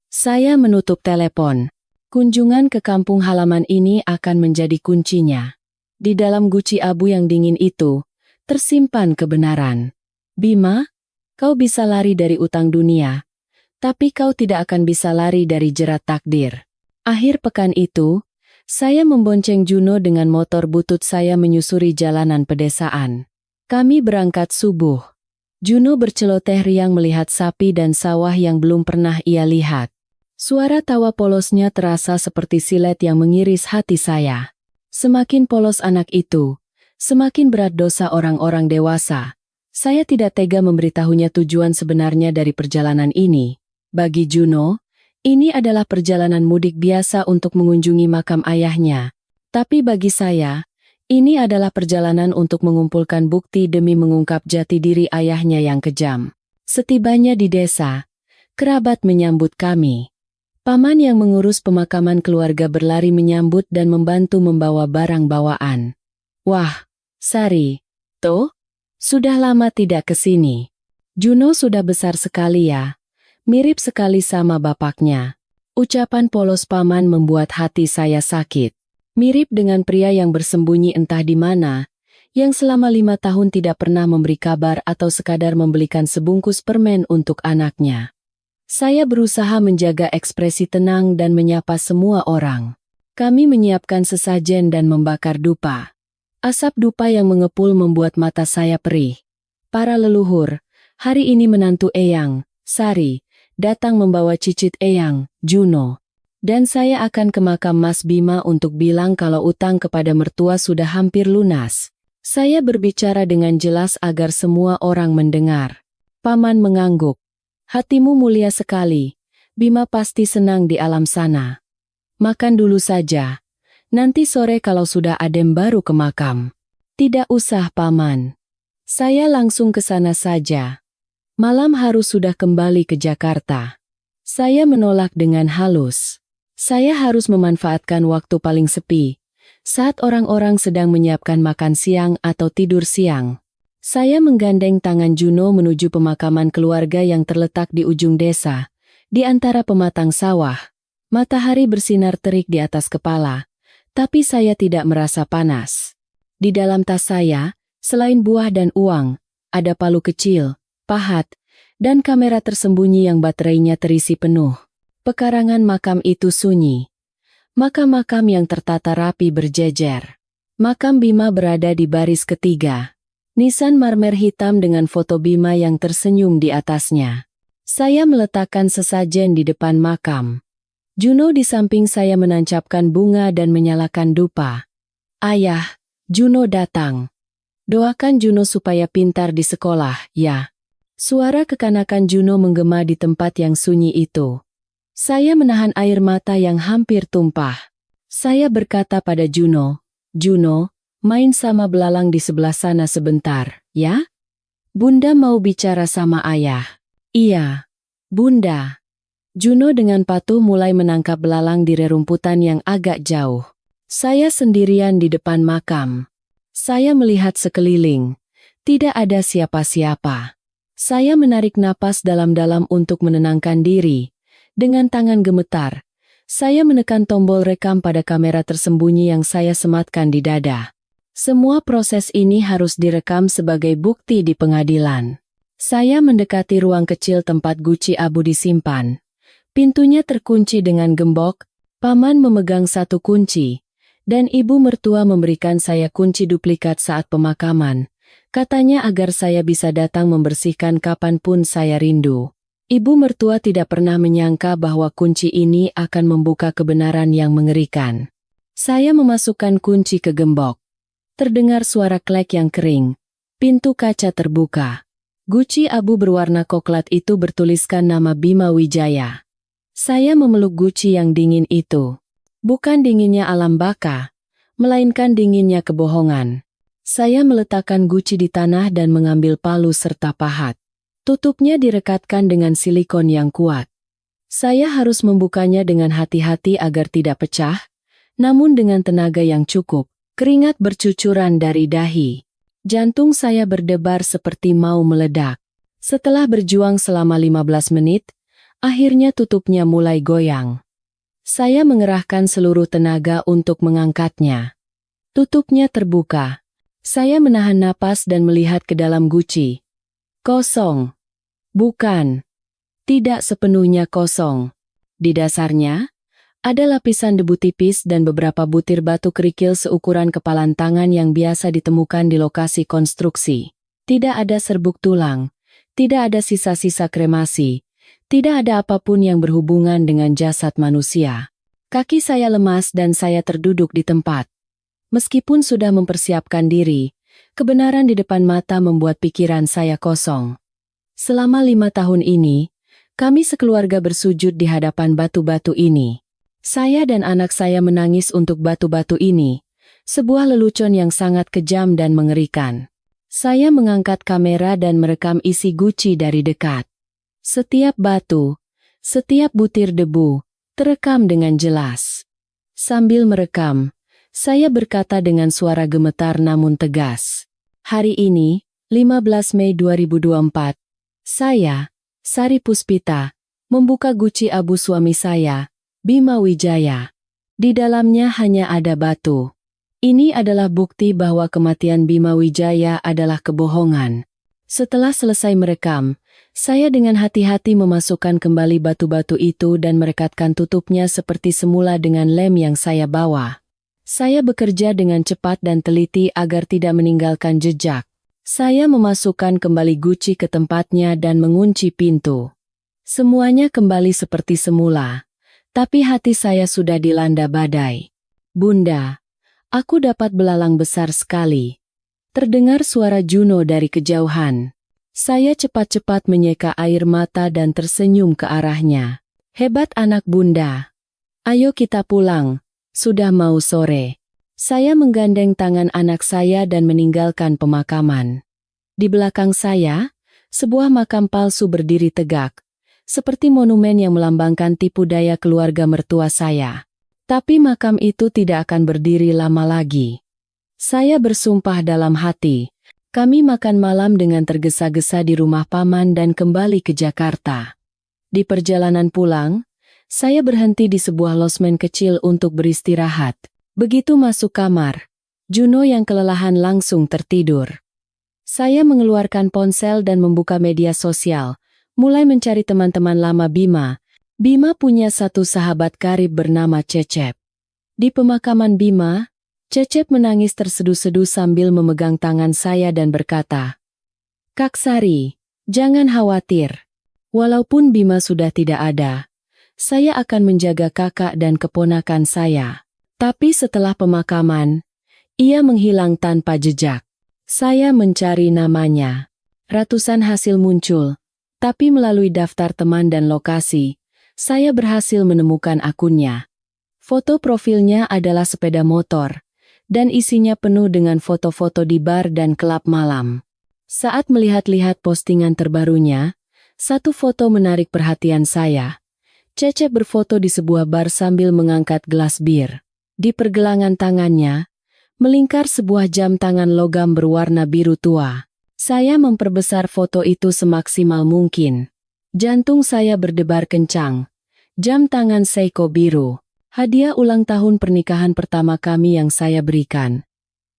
Saya menutup telepon. Kunjungan ke kampung halaman ini akan menjadi kuncinya. Di dalam guci abu yang dingin itu, tersimpan kebenaran. Bima, kau bisa lari dari utang dunia, Tapi kau tidak akan bisa lari dari jerat takdir. Akhir pekan itu, saya membonceng Juno dengan motor butut saya menyusuri jalanan pedesaan. Kami berangkat subuh. Juno berceloteh riang melihat sapi dan sawah yang belum pernah ia lihat. Suara tawa polosnya terasa seperti silet yang mengiris hati saya. Semakin polos anak itu, semakin berat dosa orang-orang dewasa. Saya tidak tega memberitahunya tujuan sebenarnya dari perjalanan ini. Bagi Juno, ini adalah perjalanan mudik biasa untuk mengunjungi makam ayahnya. Tapi bagi saya, ini adalah perjalanan untuk mengumpulkan bukti demi mengungkap jati diri ayahnya yang kejam. Setibanya di desa, kerabat menyambut kami. Paman yang mengurus pemakaman keluarga berlari menyambut dan membantu membawa barang bawaan. Wah, Sari, toh? Sudah lama tidak ke sini. Juno sudah besar sekali ya. Mirip sekali sama bapaknya. Ucapan polos paman membuat hati saya sakit. Mirip dengan pria yang bersembunyi entah di mana, yang selama 5 tahun tidak pernah memberi kabar atau sekadar membelikan sebungkus permen untuk anaknya. Saya berusaha menjaga ekspresi tenang dan menyapa semua orang. Kami menyiapkan sesajen dan membakar dupa. Asap dupa yang mengepul membuat mata saya perih. Para leluhur, hari ini menantu Eyang, Sari, datang membawa cicit Eyang, Juno. Dan saya akan ke makam Mas Bima untuk bilang kalau utang kepada mertua sudah hampir lunas. Saya berbicara dengan jelas agar semua orang mendengar. Paman mengangguk. Hatimu mulia sekali. Bima pasti senang di alam sana. Makan dulu saja. Nanti sore kalau sudah adem baru ke makam. Tidak usah, Paman. Saya langsung ke sana saja. Malam harus sudah kembali ke Jakarta. Saya menolak dengan halus. Saya harus memanfaatkan waktu paling sepi, saat orang-orang sedang menyiapkan makan siang atau tidur siang. Saya menggandeng tangan Juno menuju pemakaman keluarga yang terletak di ujung desa, di antara pematang sawah. Matahari bersinar terik di atas kepala, tapi saya tidak merasa panas. Di dalam tas saya, selain buah dan uang, ada palu kecil, pahat, dan kamera tersembunyi yang baterainya terisi penuh. Pekarangan makam itu sunyi. Makam-makam yang tertata rapi berjejer. Makam Bima berada di baris ketiga. Nisan marmer hitam dengan foto Bima yang tersenyum di atasnya. Saya meletakkan sesajen di depan makam. Juno di samping saya menancapkan bunga dan menyalakan dupa. Ayah, Juno datang. Doakan Juno supaya pintar di sekolah, ya. Suara kekanakan Juno menggema di tempat yang sunyi itu. Saya menahan air mata yang hampir tumpah. Saya berkata pada Juno, Juno, main sama belalang di sebelah sana sebentar, ya? Bunda mau bicara sama ayah. Iya, Bunda. Juno dengan patuh mulai menangkap belalang di rerumputan yang agak jauh. Saya sendirian di depan makam. Saya melihat sekeliling. Tidak ada siapa-siapa. Saya menarik napas dalam-dalam untuk menenangkan diri. Dengan tangan gemetar, saya menekan tombol rekam pada kamera tersembunyi yang saya sematkan di dada. Semua proses ini harus direkam sebagai bukti di pengadilan. Saya mendekati ruang kecil tempat guci abu disimpan. Pintunya terkunci dengan gembok, paman memegang satu kunci, dan ibu mertua memberikan saya kunci duplikat saat pemakaman. Katanya agar saya bisa datang membersihkan kapanpun saya rindu. Ibu mertua tidak pernah menyangka bahwa kunci ini akan membuka kebenaran yang mengerikan. Saya memasukkan kunci ke gembok. Terdengar suara klek yang kering. Pintu kaca terbuka. Guci abu berwarna coklat itu bertuliskan nama Bima Wijaya. Saya memeluk guci yang dingin itu. Bukan dinginnya alam baka, melainkan dinginnya kebohongan. Saya meletakkan guci di tanah dan mengambil palu serta pahat. Tutupnya direkatkan dengan silikon yang kuat. Saya harus membukanya dengan hati-hati agar tidak pecah, namun dengan tenaga yang cukup, keringat bercucuran dari dahi. Jantung saya berdebar seperti mau meledak. Setelah berjuang selama 15 menit, akhirnya tutupnya mulai goyang. Saya mengerahkan seluruh tenaga untuk mengangkatnya. Tutupnya terbuka. Saya menahan napas dan melihat ke dalam guci. Kosong. Bukan. tidak sepenuhnya kosong. Di dasarnya, ada lapisan debu tipis dan beberapa butir batu kerikil seukuran kepalan tangan yang biasa ditemukan di lokasi konstruksi. Tidak ada serbuk tulang, tidak ada sisa-sisa kremasi, tidak ada apapun yang berhubungan dengan jasad manusia. Kaki saya lemas dan saya terduduk di tempat. Meskipun sudah mempersiapkan diri, kebenaran di depan mata membuat pikiran saya kosong. Selama 5 tahun ini, kami sekeluarga bersujud di hadapan batu-batu ini. Saya dan anak saya menangis untuk batu-batu ini, sebuah lelucon yang sangat kejam dan mengerikan. Saya mengangkat kamera dan merekam isi guci dari dekat. Setiap batu, setiap butir debu, terekam dengan jelas. Sambil merekam, saya berkata dengan suara gemetar namun tegas. Hari ini, 15 Mei 2024, saya, Sari Puspita, membuka guci abu suami saya, Bima Wijaya. Di dalamnya hanya ada batu. Ini adalah bukti bahwa kematian Bima Wijaya adalah kebohongan. Setelah selesai merekam, saya dengan hati-hati memasukkan kembali batu-batu itu dan merekatkan tutupnya seperti semula dengan lem yang saya bawa. Saya bekerja dengan cepat dan teliti agar tidak meninggalkan jejak. Saya memasukkan kembali guci ke tempatnya dan mengunci pintu. Semuanya kembali seperti semula. Tapi hati saya sudah dilanda badai. Bunda, aku dapat belalang besar sekali. Terdengar suara Juno dari kejauhan. Saya cepat-cepat menyeka air mata dan tersenyum ke arahnya. Hebat anak Bunda. Ayo kita pulang, sudah mau sore. Saya menggandeng tangan anak saya dan meninggalkan pemakaman. Di belakang saya, sebuah makam palsu berdiri tegak. Seperti monumen yang melambangkan tipu daya keluarga mertua saya. Tapi makam itu tidak akan berdiri lama lagi. Saya bersumpah dalam hati, kami makan malam dengan tergesa-gesa di rumah paman dan kembali ke Jakarta. Di perjalanan pulang, saya berhenti di sebuah losmen kecil untuk beristirahat. Begitu masuk kamar, Juno yang kelelahan langsung tertidur. Saya mengeluarkan ponsel dan membuka media sosial, mulai mencari teman-teman lama Bima. Bima punya satu sahabat karib bernama Cecep. Di pemakaman Bima, Cecep menangis terseduh-seduh sambil memegang tangan saya dan berkata, "Kak Sari, jangan khawatir. Walaupun Bima sudah tidak ada, saya akan menjaga kakak dan keponakan saya." Tapi setelah pemakaman, ia menghilang tanpa jejak. Saya mencari namanya. Ratusan hasil muncul. Tapi melalui daftar teman dan lokasi, saya berhasil menemukan akunnya. Foto profilnya adalah sepeda motor, dan isinya penuh dengan foto-foto di bar dan klub malam. Saat melihat-lihat postingan terbarunya, satu foto menarik perhatian saya. Cecep berfoto di sebuah bar sambil mengangkat gelas bir. Di pergelangan tangannya, melingkar sebuah jam tangan logam berwarna biru tua. Saya memperbesar foto itu semaksimal mungkin. Jantung saya berdebar kencang. Jam tangan Seiko biru. Hadiah ulang tahun pernikahan pertama kami yang saya berikan.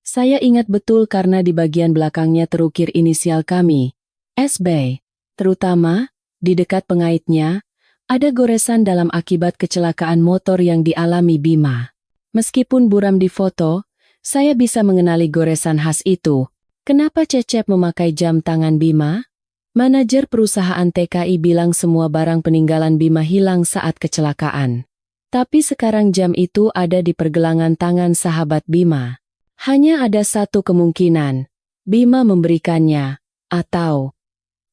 Saya ingat betul karena di bagian belakangnya terukir inisial kami, SB. Terutama, di dekat pengaitnya, ada goresan dalam akibat kecelakaan motor yang dialami Bima. Meskipun buram di foto, saya bisa mengenali goresan khas itu. Kenapa Cecep memakai jam tangan Bima? Manajer perusahaan TKI bilang semua barang peninggalan Bima hilang saat kecelakaan. Tapi sekarang jam itu ada di pergelangan tangan sahabat Bima. Hanya ada satu kemungkinan. Bima memberikannya, atau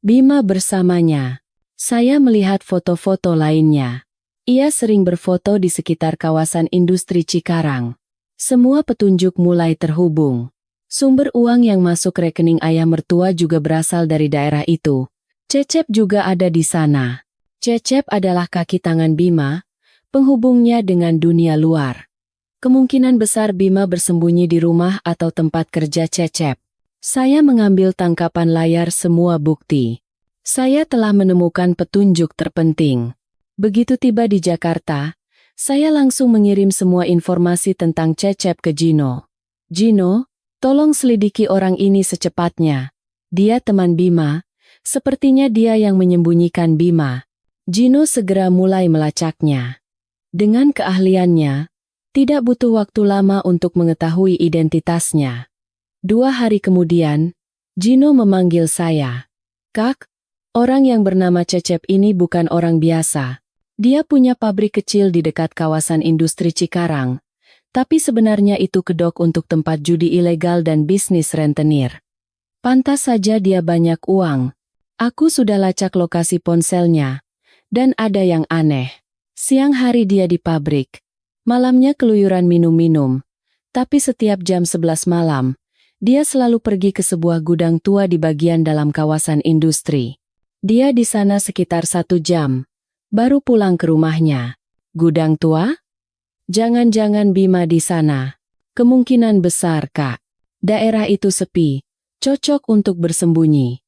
Bima bersamanya. Saya melihat foto-foto lainnya. Ia sering berfoto di sekitar kawasan industri Cikarang. Semua petunjuk mulai terhubung. Sumber uang yang masuk rekening ayah mertua juga berasal dari daerah itu. Cecep juga ada di sana. Cecep adalah kaki tangan Bima, penghubungnya dengan dunia luar. Kemungkinan besar Bima bersembunyi di rumah atau tempat kerja Cecep. Saya mengambil tangkapan layar semua bukti. Saya telah menemukan petunjuk terpenting. Begitu tiba di Jakarta, saya langsung mengirim semua informasi tentang Cecep ke Gino. Gino, tolong selidiki orang ini secepatnya. Dia teman Bima, sepertinya dia yang menyembunyikan Bima. Gino segera mulai melacaknya. Dengan keahliannya, tidak butuh waktu lama untuk mengetahui identitasnya. 2 hari kemudian, Gino memanggil saya. Kak, orang yang bernama Cecep ini bukan orang biasa. Dia punya pabrik kecil di dekat kawasan industri Cikarang. Tapi sebenarnya itu kedok untuk tempat judi ilegal dan bisnis rentenir. Pantas saja dia banyak uang. Aku sudah lacak lokasi ponselnya. Dan ada yang aneh. Siang hari dia di pabrik. Malamnya keluyuran minum-minum. Tapi setiap jam 11 malam, dia selalu pergi ke sebuah gudang tua di bagian dalam kawasan industri. Dia di sana sekitar 1 jam. Baru pulang ke rumahnya. Gudang tua? Jangan-jangan Bima di sana. Kemungkinan besar, Kak. Daerah itu sepi. Cocok untuk bersembunyi.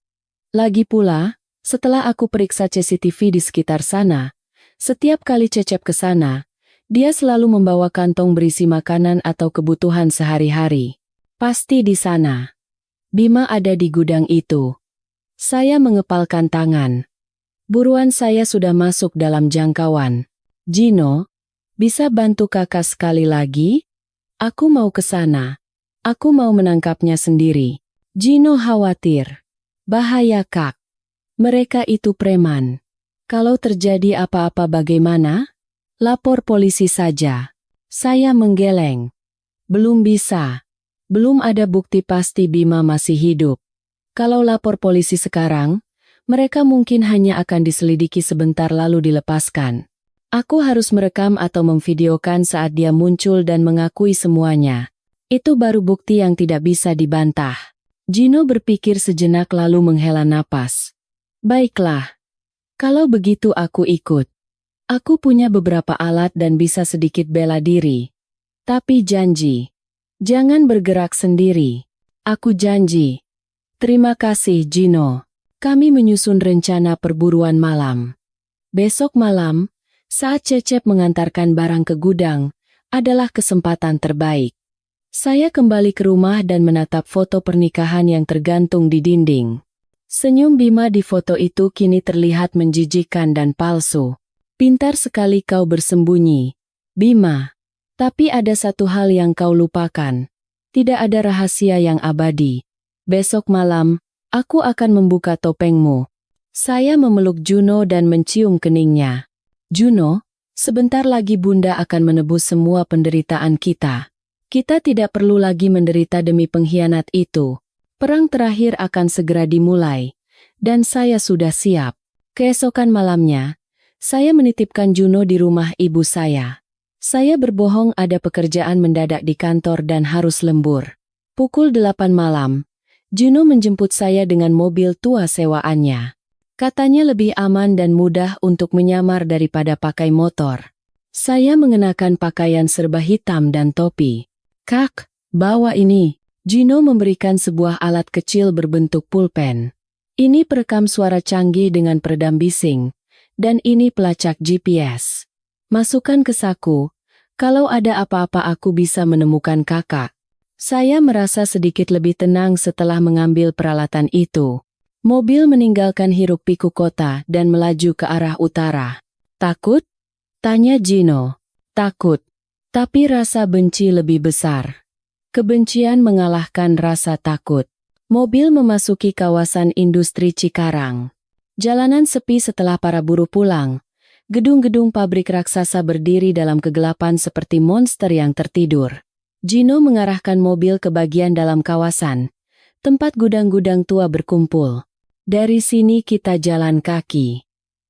Lagi pula, setelah aku periksa CCTV di sekitar sana, setiap kali Cecep ke sana, dia selalu membawa kantong berisi makanan atau kebutuhan sehari-hari. Pasti di sana. Bima ada di gudang itu. Saya mengepalkan tangan. Buruan saya sudah masuk dalam jangkauan. Gino, bisa bantu kakak sekali lagi? Aku mau ke sana. Aku mau menangkapnya sendiri. Gino khawatir. Bahaya, Kak. Mereka itu preman. Kalau terjadi apa-apa bagaimana? Lapor polisi saja. Saya menggeleng. Belum bisa. Belum ada bukti pasti Bima masih hidup. Kalau lapor polisi sekarang, mereka mungkin hanya akan diselidiki sebentar lalu dilepaskan. Aku harus merekam atau memvideokan saat dia muncul dan mengakui semuanya. Itu baru bukti yang tidak bisa dibantah. Gino berpikir sejenak lalu menghela napas. Baiklah. Kalau begitu aku ikut. Aku punya beberapa alat dan bisa sedikit bela diri. Tapi janji. Jangan bergerak sendiri. Aku janji. Terima kasih, Gino. Kami menyusun rencana perburuan malam. Besok malam, saat Cecep mengantarkan barang ke gudang, adalah kesempatan terbaik. Saya kembali ke rumah dan menatap foto pernikahan yang tergantung di dinding. Senyum Bima di foto itu kini terlihat menjijikkan dan palsu. Pintar sekali kau bersembunyi, Bima. Tapi ada satu hal yang kau lupakan. Tidak ada rahasia yang abadi. Besok malam, aku akan membuka topengmu. Saya memeluk Juno dan mencium keningnya. Juno, sebentar lagi Bunda akan menebus semua penderitaan kita. Kita tidak perlu lagi menderita demi pengkhianat itu. Perang terakhir akan segera dimulai. Dan saya sudah siap. Keesokan malamnya, saya menitipkan Juno di rumah ibu saya. Saya berbohong ada pekerjaan mendadak di kantor dan harus lembur. Pukul 8 malam, Juno menjemput saya dengan mobil tua sewaannya. Katanya lebih aman dan mudah untuk menyamar daripada pakai motor. Saya mengenakan pakaian serba hitam dan topi. Kak, bawa ini. Gino memberikan sebuah alat kecil berbentuk pulpen. Ini perekam suara canggih dengan peredam bising. Dan ini pelacak GPS. Masukkan ke saku. Kalau ada apa-apa aku bisa menemukan kakak. Saya merasa sedikit lebih tenang setelah mengambil peralatan itu. Mobil meninggalkan hiruk-pikuk kota dan melaju ke arah utara. Takut? Tanya Gino. Takut. Tapi rasa benci lebih besar. Kebencian mengalahkan rasa takut. Mobil memasuki kawasan industri Cikarang. Jalanan sepi setelah para buruh pulang. Gedung-gedung pabrik raksasa berdiri dalam kegelapan seperti monster yang tertidur. Gino mengarahkan mobil ke bagian dalam kawasan, tempat gudang-gudang tua berkumpul. Dari sini kita jalan kaki.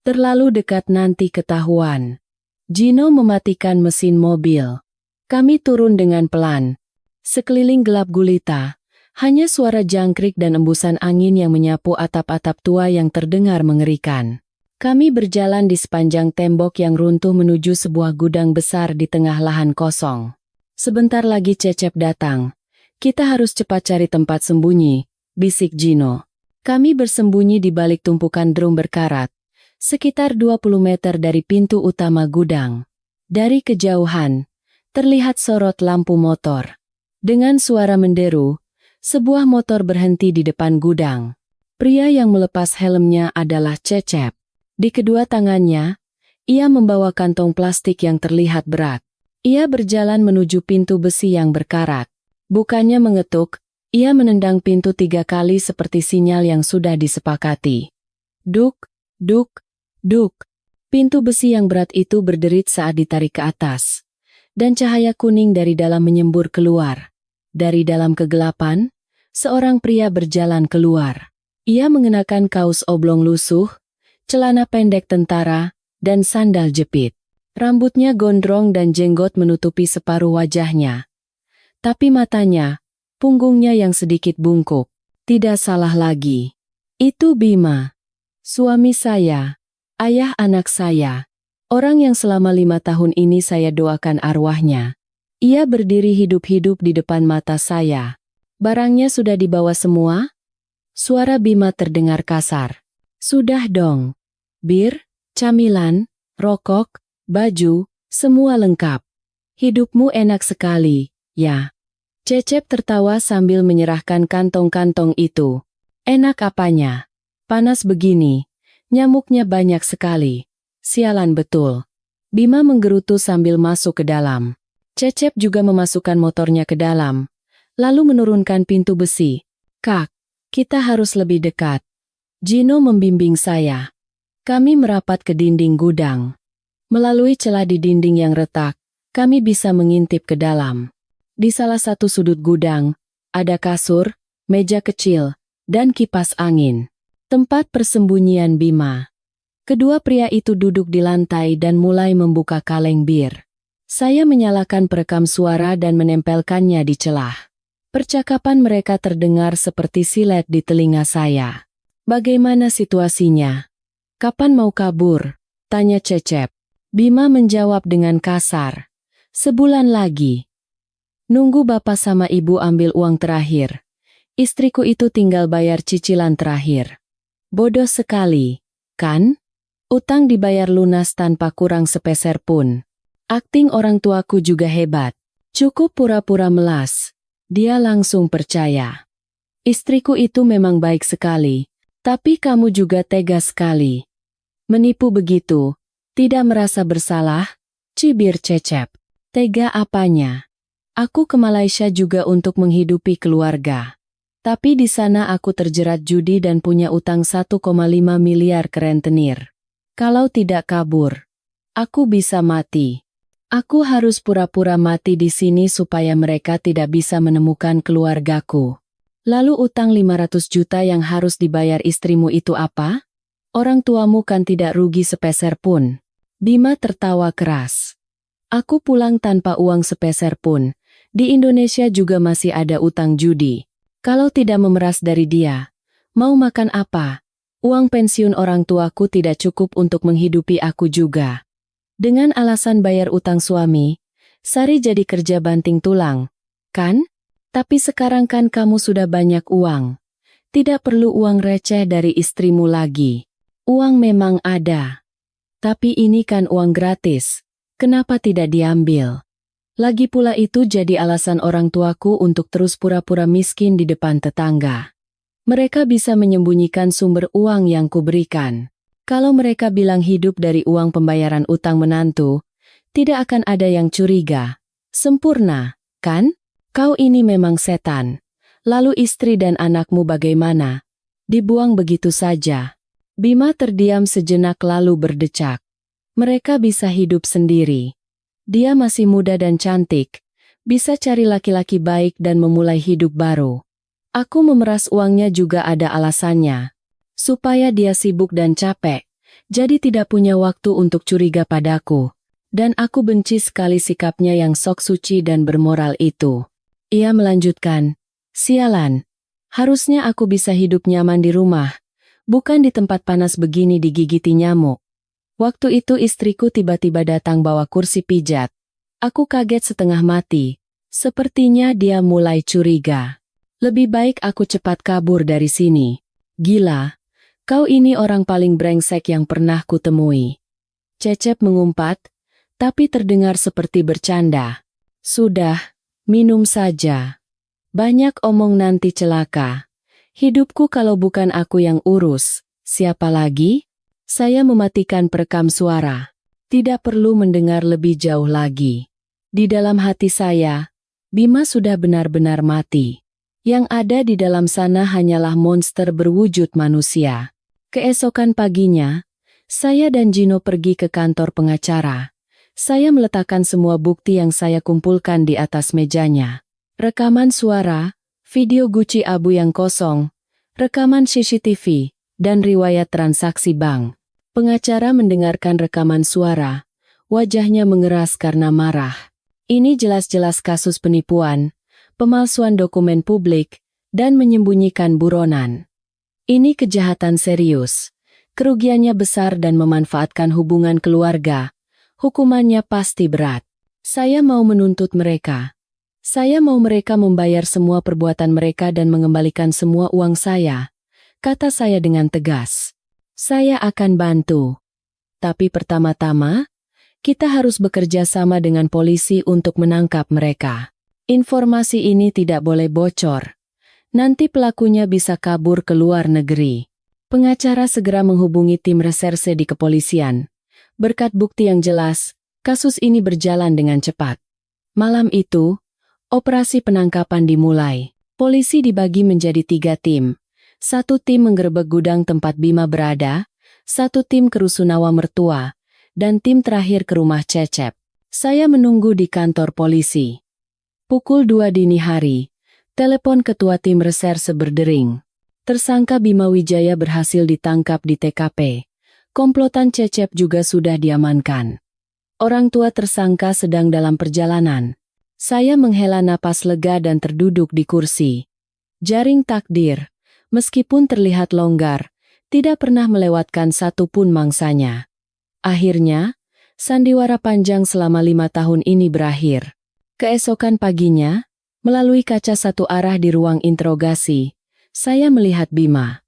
Terlalu dekat nanti ketahuan. Gino mematikan mesin mobil. Kami turun dengan pelan. Sekeliling gelap gulita, hanya suara jangkrik dan embusan angin yang menyapu atap-atap tua yang terdengar mengerikan. Kami berjalan di sepanjang tembok yang runtuh menuju sebuah gudang besar di tengah lahan kosong. Sebentar lagi Cecep datang. Kita harus cepat cari tempat sembunyi, bisik Gino. Kami bersembunyi di balik tumpukan drum berkarat, sekitar 20 meter dari pintu utama gudang. Dari kejauhan, terlihat sorot lampu motor. Dengan suara menderu, sebuah motor berhenti di depan gudang. Pria yang melepas helmnya adalah Cecep. Di kedua tangannya, ia membawa kantong plastik yang terlihat berat. Ia berjalan menuju pintu besi yang berkarat. Bukannya mengetuk, ia menendang pintu 3 kali seperti sinyal yang sudah disepakati. Duk, duk, duk. Pintu besi yang berat itu berderit saat ditarik ke atas. Dan cahaya kuning dari dalam menyembur keluar. Dari dalam kegelapan, seorang pria berjalan keluar. Ia mengenakan kaos oblong lusuh, celana pendek tentara, dan sandal jepit. Rambutnya gondrong dan jenggot menutupi separuh wajahnya. Tapi matanya, punggungnya yang sedikit bungkuk. Tidak salah lagi. Itu Bima. Suami saya. Ayah anak saya. Orang yang selama 5 tahun ini saya doakan arwahnya. Ia berdiri hidup-hidup di depan mata saya. Barangnya sudah dibawa semua? Suara Bima terdengar kasar. Sudah dong. Bir, camilan, rokok, baju, semua lengkap. Hidupmu enak sekali, ya. Cecep tertawa sambil menyerahkan kantong-kantong itu. Enak apanya? Panas begini. Nyamuknya banyak sekali. Sialan betul. Bima menggerutu sambil masuk ke dalam. Cecep juga memasukkan motornya ke dalam. Lalu menurunkan pintu besi. Kak, kita harus lebih dekat. Gino membimbing saya. Kami merapat ke dinding gudang. Melalui celah di dinding yang retak, kami bisa mengintip ke dalam. Di salah satu sudut gudang, ada kasur, meja kecil, dan kipas angin. Tempat persembunyian Bima. Kedua pria itu duduk di lantai dan mulai membuka kaleng bir. Saya menyalakan perekam suara dan menempelkannya di celah. Percakapan mereka terdengar seperti silet di telinga saya. Bagaimana situasinya? Kapan mau kabur? Tanya Cecep. Bima menjawab dengan kasar. Sebulan lagi. Nunggu bapak sama ibu ambil uang terakhir. Istriku itu tinggal bayar cicilan terakhir. Bodoh sekali, kan? Utang dibayar lunas tanpa kurang sepeser pun. Akting orang tuaku juga hebat. Cukup pura-pura melas. Dia langsung percaya. Istriku itu memang baik sekali. Tapi kamu juga tega sekali. Menipu begitu. Tidak merasa bersalah? Cibir Cecep. Tega apanya? Aku ke Malaysia juga untuk menghidupi keluarga. Tapi di sana aku terjerat judi dan punya utang 1,5 miliar ke rentenir. Kalau tidak kabur, aku bisa mati. Aku harus pura-pura mati di sini supaya mereka tidak bisa menemukan keluargaku. Lalu utang 500 juta yang harus dibayar istrimu itu apa? Orang tuamu kan tidak rugi sepeser pun. Bima tertawa keras. Aku pulang tanpa uang sepeser pun. Di Indonesia juga masih ada utang judi. Kalau tidak memeras dari dia, mau makan apa? Uang pensiun orang tuaku tidak cukup untuk menghidupi aku juga. Dengan alasan bayar utang suami, Sari jadi kerja banting tulang. Kan? Tapi sekarang kan kamu sudah banyak uang. Tidak perlu uang receh dari istrimu lagi. Uang memang ada. Tapi ini kan uang gratis. Kenapa tidak diambil? Lagi pula itu jadi alasan orang tuaku untuk terus pura-pura miskin di depan tetangga. Mereka bisa menyembunyikan sumber uang yang kuberikan. Kalau mereka bilang hidup dari uang pembayaran utang menantu, tidak akan ada yang curiga. Sempurna, kan? Kau ini memang setan. Lalu istri dan anakmu bagaimana? Dibuang begitu saja. Bima terdiam sejenak lalu berdecak. Mereka bisa hidup sendiri. Dia masih muda dan cantik. Bisa cari laki-laki baik dan memulai hidup baru. Aku memeras uangnya juga ada alasannya. Supaya dia sibuk dan capek. Jadi tidak punya waktu untuk curiga padaku. Dan aku benci sekali sikapnya yang sok suci dan bermoral itu. Ia melanjutkan, sialan. Harusnya aku bisa hidup nyaman di rumah. Bukan di tempat panas begini digigiti nyamuk. Waktu itu istriku tiba-tiba datang bawa kursi pijat. Aku kaget setengah mati. Sepertinya dia mulai curiga. Lebih baik aku cepat kabur dari sini. Gila, kau ini orang paling brengsek yang pernah kutemui. Cecep mengumpat, tapi terdengar seperti bercanda. Sudah, minum saja. Banyak omong nanti celaka. Hidupku kalau bukan aku yang urus, siapa lagi? Saya mematikan perekam suara. Tidak perlu mendengar lebih jauh lagi. Di dalam hati saya, Bima sudah benar-benar mati. Yang ada di dalam sana hanyalah monster berwujud manusia. Keesokan paginya, saya dan Gino pergi ke kantor pengacara. Saya meletakkan semua bukti yang saya kumpulkan di atas mejanya. Rekaman suara, video guci abu yang kosong, rekaman CCTV, dan riwayat transaksi bank. Pengacara mendengarkan rekaman suara, wajahnya mengeras karena marah. Ini jelas-jelas kasus penipuan, pemalsuan dokumen publik, dan menyembunyikan buronan. Ini kejahatan serius. Kerugiannya besar dan memanfaatkan hubungan keluarga. Hukumannya pasti berat. Saya mau menuntut mereka. Saya mau mereka membayar semua perbuatan mereka dan mengembalikan semua uang saya, kata saya dengan tegas. Saya akan bantu. Tapi pertama-tama, kita harus bekerja sama dengan polisi untuk menangkap mereka. Informasi ini tidak boleh bocor. Nanti pelakunya bisa kabur ke luar negeri. Pengacara segera menghubungi tim reserse di kepolisian. Berkat bukti yang jelas, kasus ini berjalan dengan cepat. Malam itu, operasi penangkapan dimulai. Polisi dibagi menjadi 3 tim. 1 tim menggerebek gudang tempat Bima berada, 1 tim ke Rusunawa mertua, dan tim terakhir ke rumah Cecep. Saya menunggu di kantor polisi. Pukul 2 dini hari, telepon ketua tim reserse berdering. Tersangka Bima Wijaya berhasil ditangkap di TKP. Komplotan Cecep juga sudah diamankan. Orang tua tersangka sedang dalam perjalanan. Saya menghela napas lega dan terduduk di kursi. Jaring takdir, meskipun terlihat longgar, tidak pernah melewatkan satupun mangsanya. Akhirnya, sandiwara panjang selama 5 tahun ini berakhir. Keesokan paginya, melalui kaca satu arah di ruang interogasi, saya melihat Bima.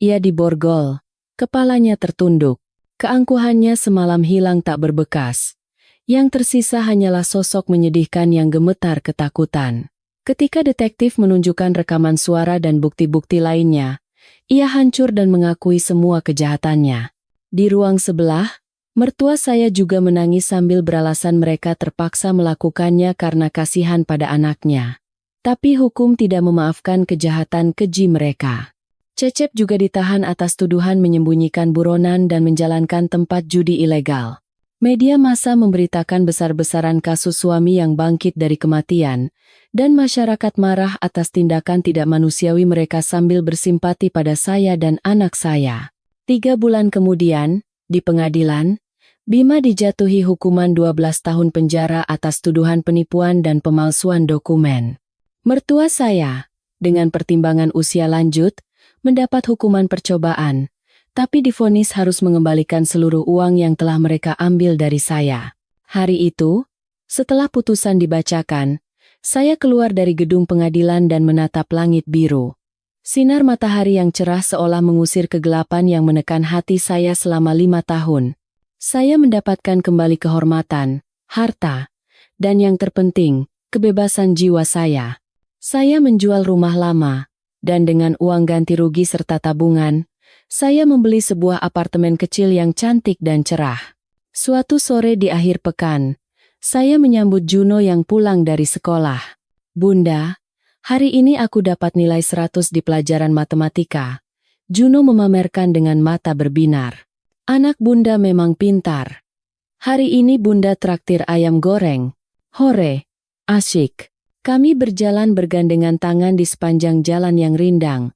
Ia diborgol, kepalanya tertunduk. Keangkuhannya semalam hilang tak berbekas. Yang tersisa hanyalah sosok menyedihkan yang gemetar ketakutan. Ketika detektif menunjukkan rekaman suara dan bukti-bukti lainnya, ia hancur dan mengakui semua kejahatannya. Di ruang sebelah, mertua saya juga menangis sambil beralasan mereka terpaksa melakukannya karena kasihan pada anaknya. Tapi hukum tidak memaafkan kejahatan keji mereka. Cecep juga ditahan atas tuduhan menyembunyikan buronan dan menjalankan tempat judi ilegal. Media massa memberitakan besar-besaran kasus suami yang bangkit dari kematian, dan masyarakat marah atas tindakan tidak manusiawi mereka sambil bersimpati pada saya dan anak saya. 3 bulan kemudian, di pengadilan, Bima dijatuhi hukuman 12 tahun penjara atas tuduhan penipuan dan pemalsuan dokumen. Mertua saya, dengan pertimbangan usia lanjut, mendapat hukuman percobaan, tapi divonis harus mengembalikan seluruh uang yang telah mereka ambil dari saya. Hari itu, setelah putusan dibacakan, saya keluar dari gedung pengadilan dan menatap langit biru. Sinar matahari yang cerah seolah mengusir kegelapan yang menekan hati saya selama 5 tahun. Saya mendapatkan kembali kehormatan, harta, dan yang terpenting, kebebasan jiwa saya. Saya menjual rumah lama, dan dengan uang ganti rugi serta tabungan, saya membeli sebuah apartemen kecil yang cantik dan cerah. Suatu sore di akhir pekan, saya menyambut Juno yang pulang dari sekolah. Bunda, hari ini aku dapat nilai 100 di pelajaran matematika. Juno memamerkan dengan mata berbinar. Anak Bunda memang pintar. Hari ini Bunda traktir ayam goreng. Hore, asyik. Kami berjalan bergandengan tangan di sepanjang jalan yang rindang.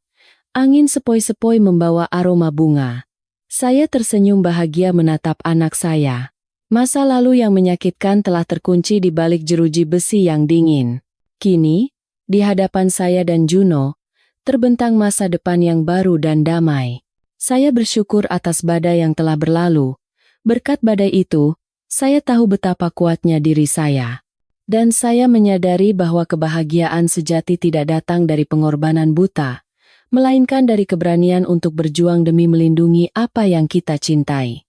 Angin sepoi-sepoi membawa aroma bunga. Saya tersenyum bahagia menatap anak saya. Masa lalu yang menyakitkan telah terkunci di balik jeruji besi yang dingin. Kini, di hadapan saya dan Juno, terbentang masa depan yang baru dan damai. Saya bersyukur atas badai yang telah berlalu. Berkat badai itu, saya tahu betapa kuatnya diri saya. Dan saya menyadari bahwa kebahagiaan sejati tidak datang dari pengorbanan buta, melainkan dari keberanian untuk berjuang demi melindungi apa yang kita cintai.